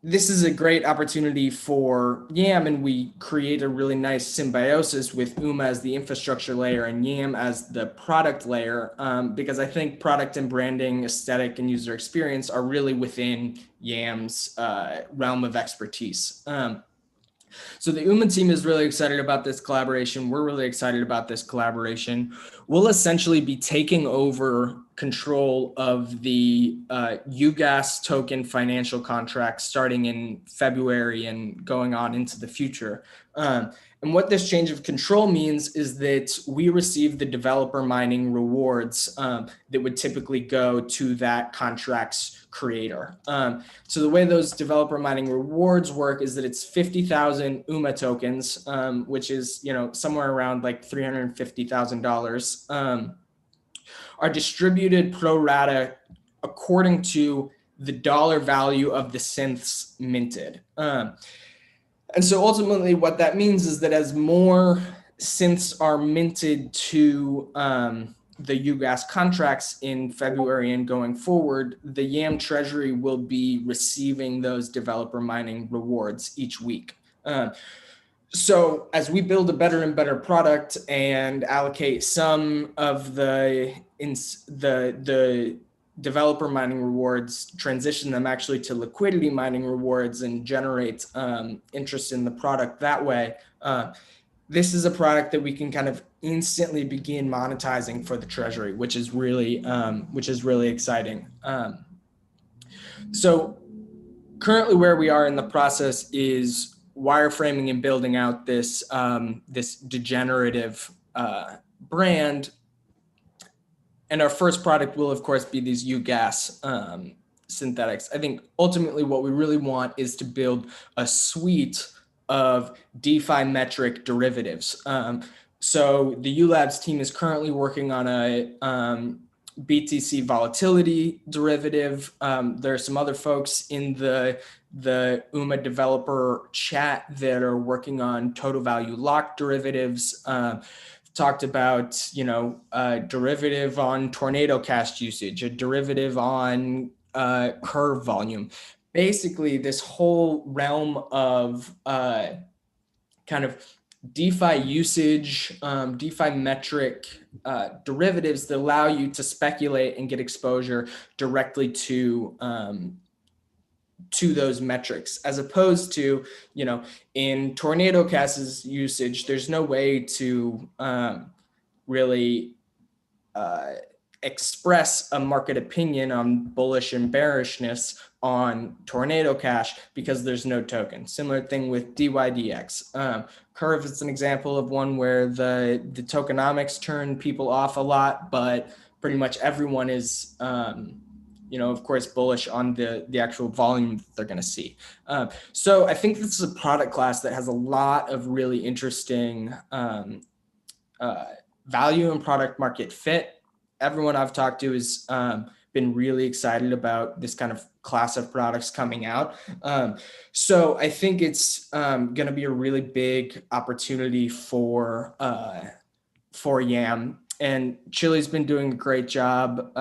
This is a great opportunity for YAM, and we create a really nice symbiosis with UMA as the infrastructure layer and YAM as the product layer, because I think product and branding, aesthetic, and user experience are really within YAM's realm of expertise. So the UMA team is really excited about this collaboration. We're really excited about this collaboration. We'll essentially be taking over control of the UGAS token financial contracts starting in February and going on into the future. And what this change of control means is that we receive the developer mining rewards that would typically go to that contract's creator. So the way those developer mining rewards work is that it's 50,000 UMA tokens, which is somewhere around like $350,000, are distributed pro rata according to the dollar value of the synths minted. And so ultimately what that means is that as more synths are minted to the UGAS contracts in February and going forward, the YAM treasury will be receiving those developer mining rewards each week. So as we build a better and better product and allocate some of the developer mining rewards, transition them actually to liquidity mining rewards and generate interest in the product that way, this is a product that we can kind of instantly begin monetizing for the treasury, which is really exciting. So currently where we are in the process is wireframing and building out this this degenerative brand. And our first product will of course be these UGAS synthetics. I think ultimately what we really want is to build a suite of DeFi metric derivatives. So the ULabs team is currently working on a BTC volatility derivative. There are some other folks in the UMA developer chat that are working on total value lock derivatives. Talked about, a derivative on Tornado Cash usage, a derivative on curve volume. Basically, this whole realm of kind of DeFi usage, DeFi metric derivatives that allow you to speculate and get exposure directly to those metrics, as opposed to, in Tornado Cash's usage, there's no way to really express a market opinion on bullish and bearishness on Tornado Cash because there's no token. Similar thing with DYDX. Curve is an example of one where the tokenomics turn people off a lot, but pretty much everyone is, of course, bullish on the actual volume that they're going to see. So I think this is a product class that has a lot of really interesting value and product market fit. Everyone I've talked to has been really excited about this kind of class of products coming out. So I think it's going to be a really big opportunity for for YAM, and Chili's been doing a great job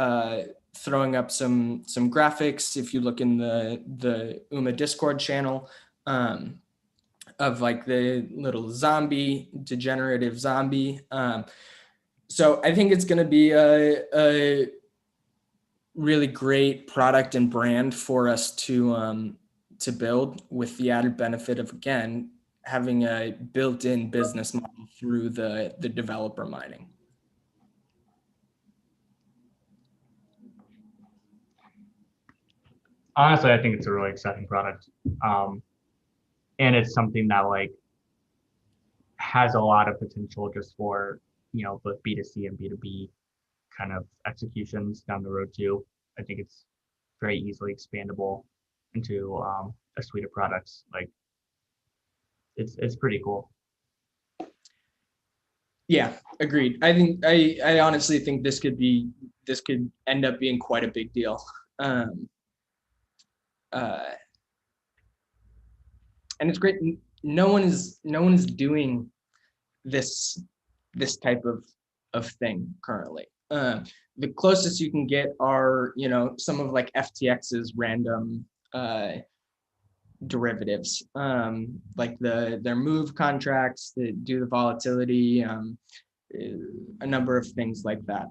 throwing up some graphics. If you look in the UMA Discord channel, of like the little degenerative zombie. So I think it's going to be a really great product and brand for us to build, with the added benefit of, again, having a built-in business model through the developer mining. Honestly, I think it's a really exciting product. And it's something that like has a lot of potential just for, both B2C and B2B kind of executions down the road too. I think it's very easily expandable into a suite of products. Like it's pretty cool. Yeah, agreed. I think I honestly think this could end up being quite a big deal. And it's great. No one is doing this type of thing currently. The closest you can get are, some of like FTX's random derivatives, like their move contracts that do the volatility, a number of things like that.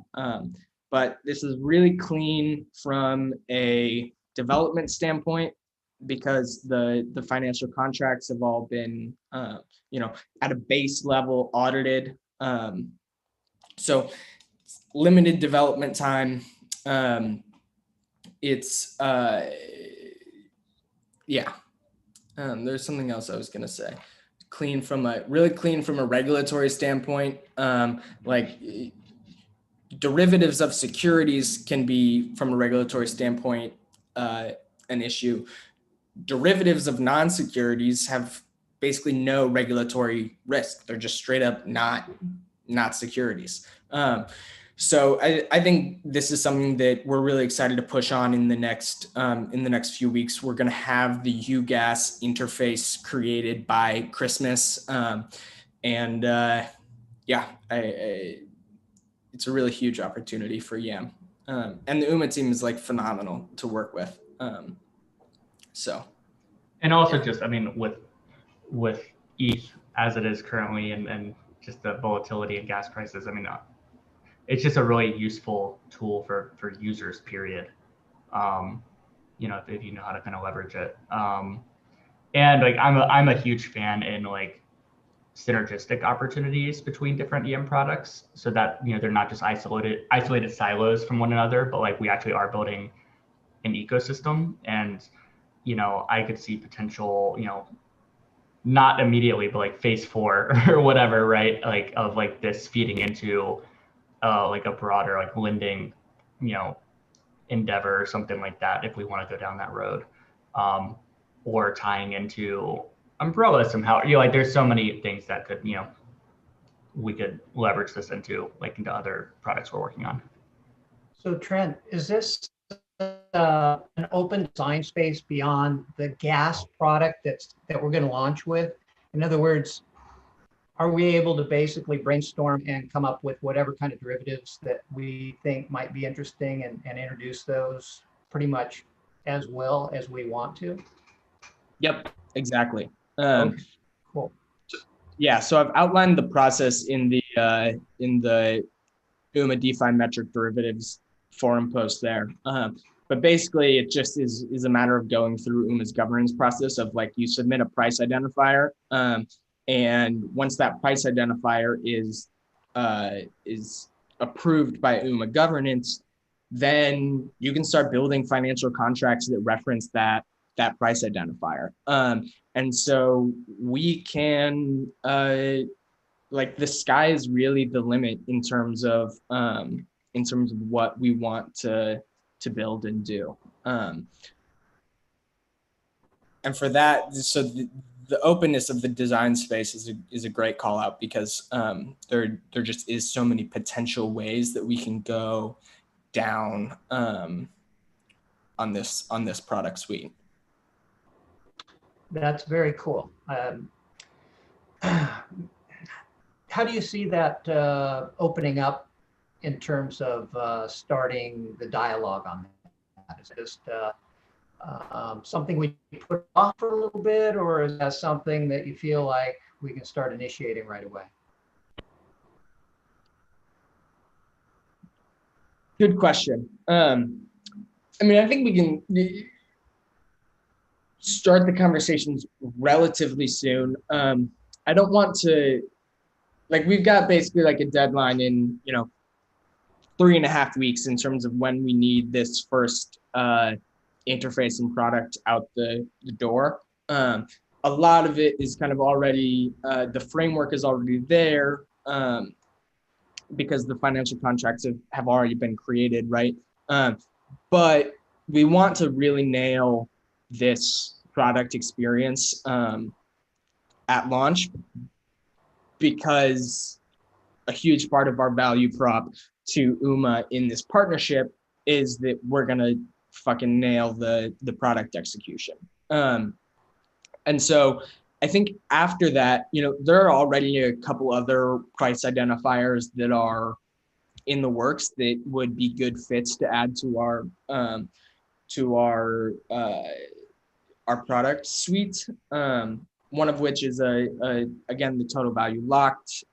But this is really clean from a development standpoint, because the financial contracts have all been, at a base level audited. So limited development time. It's there's something else I was gonna say. Really clean from a regulatory standpoint. Like derivatives of securities can be, from a regulatory standpoint, an issue. Derivatives of non-securities have basically no regulatory risk. They're just straight up not securities. So I think this is something that we're really excited to push on in the next few weeks. We're going to have the UGAS interface created by Christmas, it's a really huge opportunity for YAM, and the UMA team is like phenomenal to work with. And also just, with ETH as it is currently, and just the volatility in gas prices, it's just a really useful tool for users, period. If you know how to kind of leverage it. And like, I'm a huge fan in like synergistic opportunities between different EM products, so that, they're not just isolated silos from one another, but like we actually are building an ecosystem. And I could see potential, not immediately, but like phase 4 or whatever, right? Like of like this feeding into like a broader like lending, endeavor or something like that, if we want to go down that road, or tying into Umbrella somehow. Like there's so many things that could, we could leverage this into other products we're working on. So Trent, is this an open design space beyond the gas product that we're going to launch with? In other words, are we able to basically brainstorm and come up with whatever kind of derivatives that we think might be interesting and introduce those pretty much as well as we want to? Yep, exactly. Okay, cool. Yeah, so I've outlined the process in the UMA DeFi metric derivatives forum post there. But basically, it just is a matter of going through UMA's governance process of like, you submit a price identifier, and once that price identifier is approved by UMA governance, then you can start building financial contracts that reference that price identifier. And so we can, like, the sky is really the limit in terms of what we want to build and do. And for that, so the openness of the design space is a great call out, because there just is so many potential ways that we can go down on this product suite. That's very cool. how do you see that opening up in terms of starting the dialogue on that? Is it just something we put off for a little bit, or is that something that you feel like we can start initiating right away? Good question. I mean, I think we can start the conversations relatively soon. I don't want to, like, we've got basically like a deadline in, 3.5 weeks in terms of when we need this first interface and product out the door. A lot of it is kind of already, the framework is already there because the financial contracts have already been created, right? But we want to really nail this product experience at launch, because a huge part of our value prop to UMA in this partnership is that we're gonna fucking nail the product execution. And so I think after that, there are already a couple other price identifiers that are in the works that would be good fits to add to our product suite. One of which is again the total value locked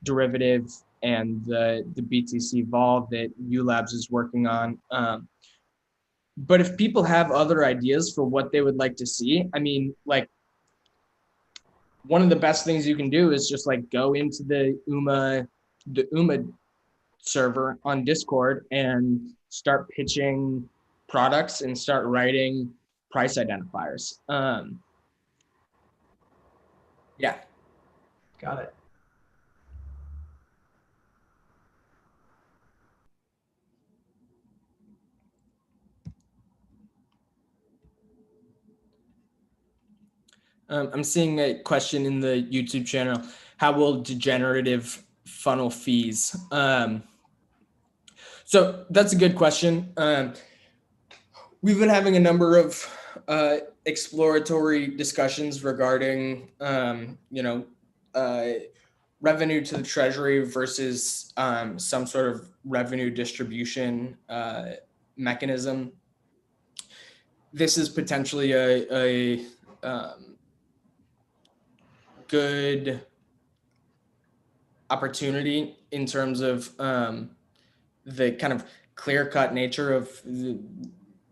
derivative and the BTC Vol that ULabs is working on. But if people have other ideas for what they would like to see, I mean, like, one of the best things you can do is just like go into the UMA server on Discord and start pitching products and start writing price identifiers. Yeah. Got it. I'm seeing a question in the YouTube channel. How will degenerative funnel fees? So that's a good question. We've been having a number of exploratory discussions regarding, revenue to the treasury versus some sort of revenue distribution mechanism. This is potentially a good opportunity in terms of the kind of clear-cut nature of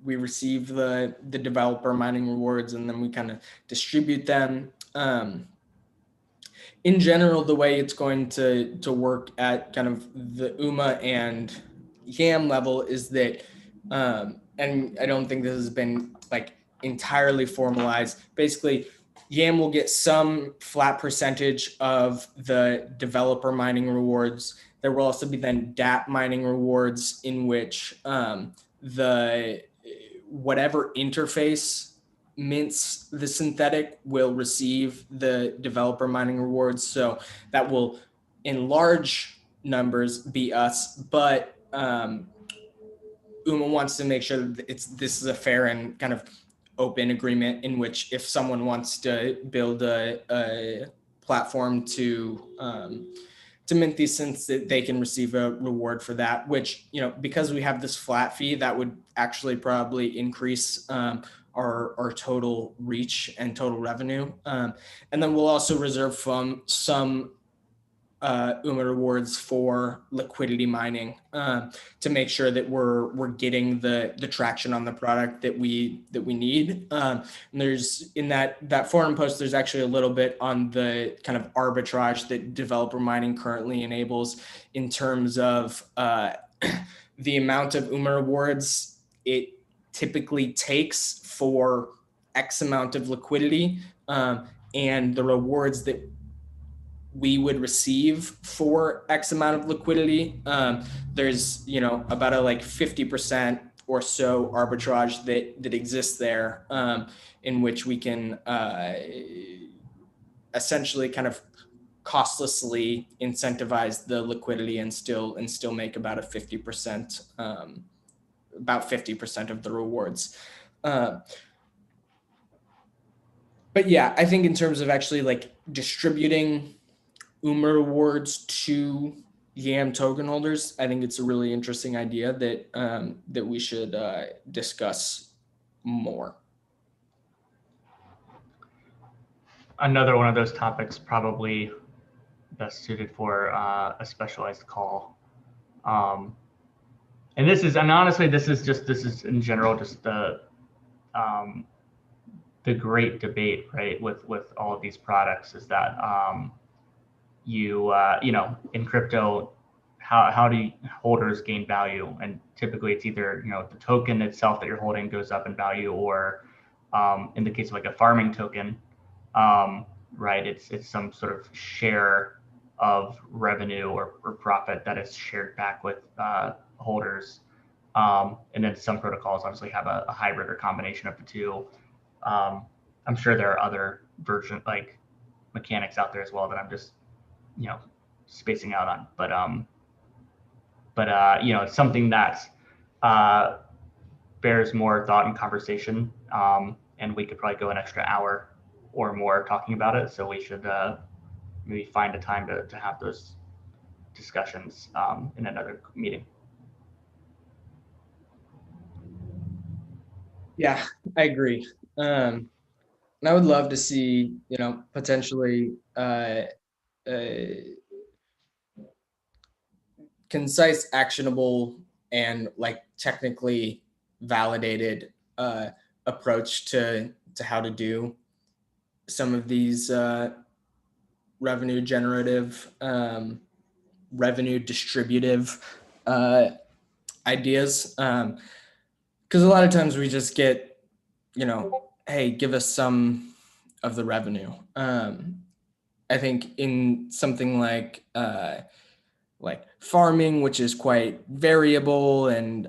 we receive the developer mining rewards and then we kind of distribute them. In general, the way it's going to work at kind of the UMA and YAM level is that, and I don't think this has been like entirely formalized, basically YAM will get some flat percentage of the developer mining rewards. There will also be then DApp mining rewards in which the whatever interface mints the synthetic will receive the developer mining rewards. So that will, in large numbers, be us. But UMA wants to make sure that this is a fair and kind of open agreement in which if someone wants to build a platform to mint these synths, that they can receive a reward for that, which, because we have this flat fee, that would actually probably increase our total reach and total revenue. And then we'll also reserve from some UMA rewards for liquidity mining to make sure that we're getting the traction on the product that we need. And there's in that forum post, there's actually a little bit on the kind of arbitrage that developer mining currently enables in terms of the amount of UMA rewards it typically takes for X amount of liquidity and the rewards that we would receive for X amount of liquidity. There's, about a 50% or so arbitrage that exists there, in which we can essentially kind of costlessly incentivize the liquidity and still make about a 50%, about 50% of the rewards. But yeah, I think in terms of actually distributing UMA rewards to YAM token holders. I think it's a really interesting idea that that we should discuss more. Another one of those topics probably best suited for a specialized call. And this is, and honestly, this is in general just the great debate, right, with all of these products is that you know, in crypto, how do holders gain value? And typically it's either, you know, the token itself that you're holding goes up in value, or in the case of like a farming token, right, it's some sort of share of revenue or profit that is shared back with holders. And then some protocols obviously have a hybrid or combination of the two. I'm sure there are other version like mechanics out there as well that I'm just, you know, spacing out on. But you know, it's something that bears more thought and conversation. And we could probably go an extra hour or more talking about it. So we should maybe find a time to have those discussions in another meeting. Yeah, I agree. And I would love to see, you know, potentially concise, actionable, and like technically validated approach to how to do some of these revenue generative, revenue distributive ideas. Because a lot of times we just get, you know, hey, give us some of the revenue. I think in something like farming, which is quite variable, and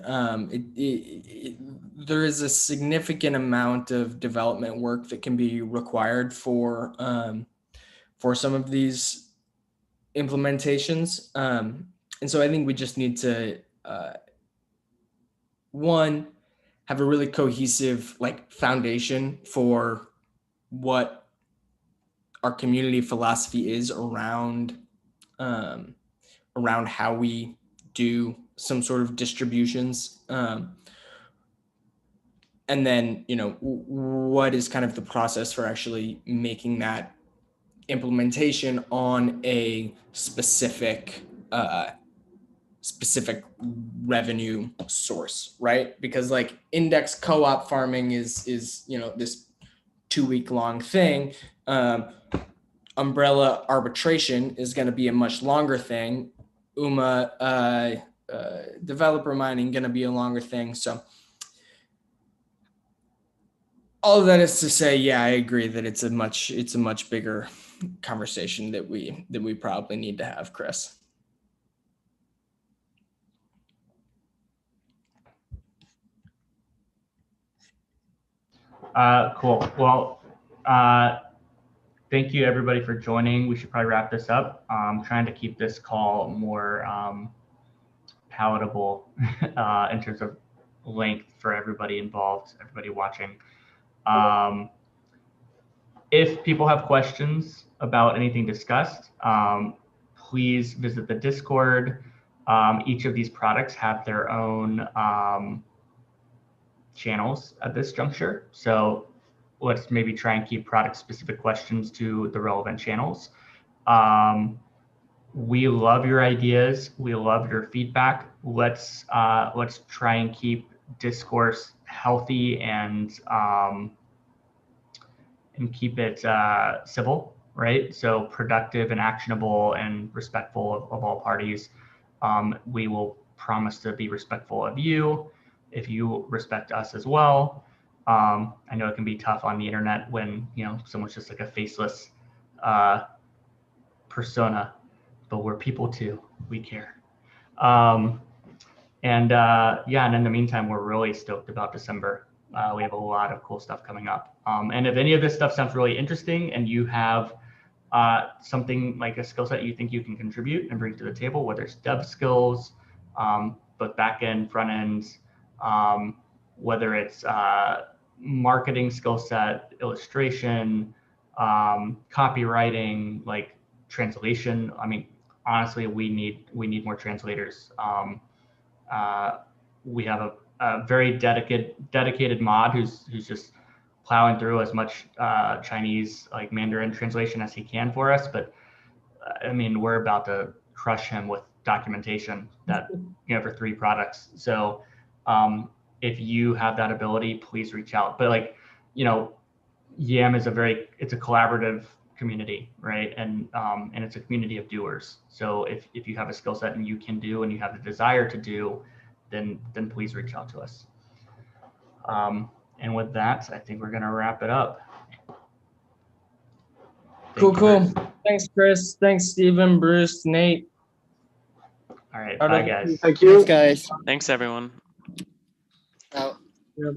there is a significant amount of development work that can be required for some of these implementations. And so I think we just need to one, have a really cohesive like foundation for what our community philosophy is around around how we do some sort of distributions, and then, you know, what is kind of the process for actually making that implementation on a specific specific revenue source, right? Because like index co-op farming is, you know, this 2-week long thing. Umbrella arbitration is going to be a much longer thing. UMA developer mining going to be a longer thing. So all of that is to say, yeah, I agree that it's a much bigger conversation that we probably need to have, Chris. Cool. Well, thank you everybody for joining. We should probably wrap this up. I'm trying to keep this call more palatable in terms of length for everybody involved, everybody watching. If people have questions about anything discussed, please visit the Discord. Each of these products have their own channels at this juncture. So let's maybe try and keep product specific questions to the relevant channels. We love your ideas. We love your feedback. Let's try and keep discourse healthy and keep it civil, right? So productive and actionable and respectful of all parties. We will promise to be respectful of you if you respect us as well. I know it can be tough on the internet when, you know, someone's just like a faceless persona, but we're people too. We care. Yeah, and in the meantime, we're really stoked about December. We have a lot of cool stuff coming up. And if any of this stuff sounds really interesting and you have something like a skill set you think you can contribute and bring to the table, whether it's dev skills, both back end, front end, whether it's marketing skill set, illustration, copywriting, like translation. I mean, honestly, we need more translators. We have a very dedicated mod who's just plowing through as much Chinese like Mandarin translation as he can for us. But I mean, we're about to crush him with documentation that for 3 products. So if you have that ability, please reach out. But like, YAM is it's a collaborative community, right? And it's a community of doers. So if you have a skill set and you can do and you have the desire to do, then please reach out to us. And with that, I think we're gonna wrap it up. Cool. Thanks, Chris. Thanks, Stephen, Bruce, Nate. All right, bye guys. Thank you. Thanks, guys. Thanks, everyone. Out. Yep.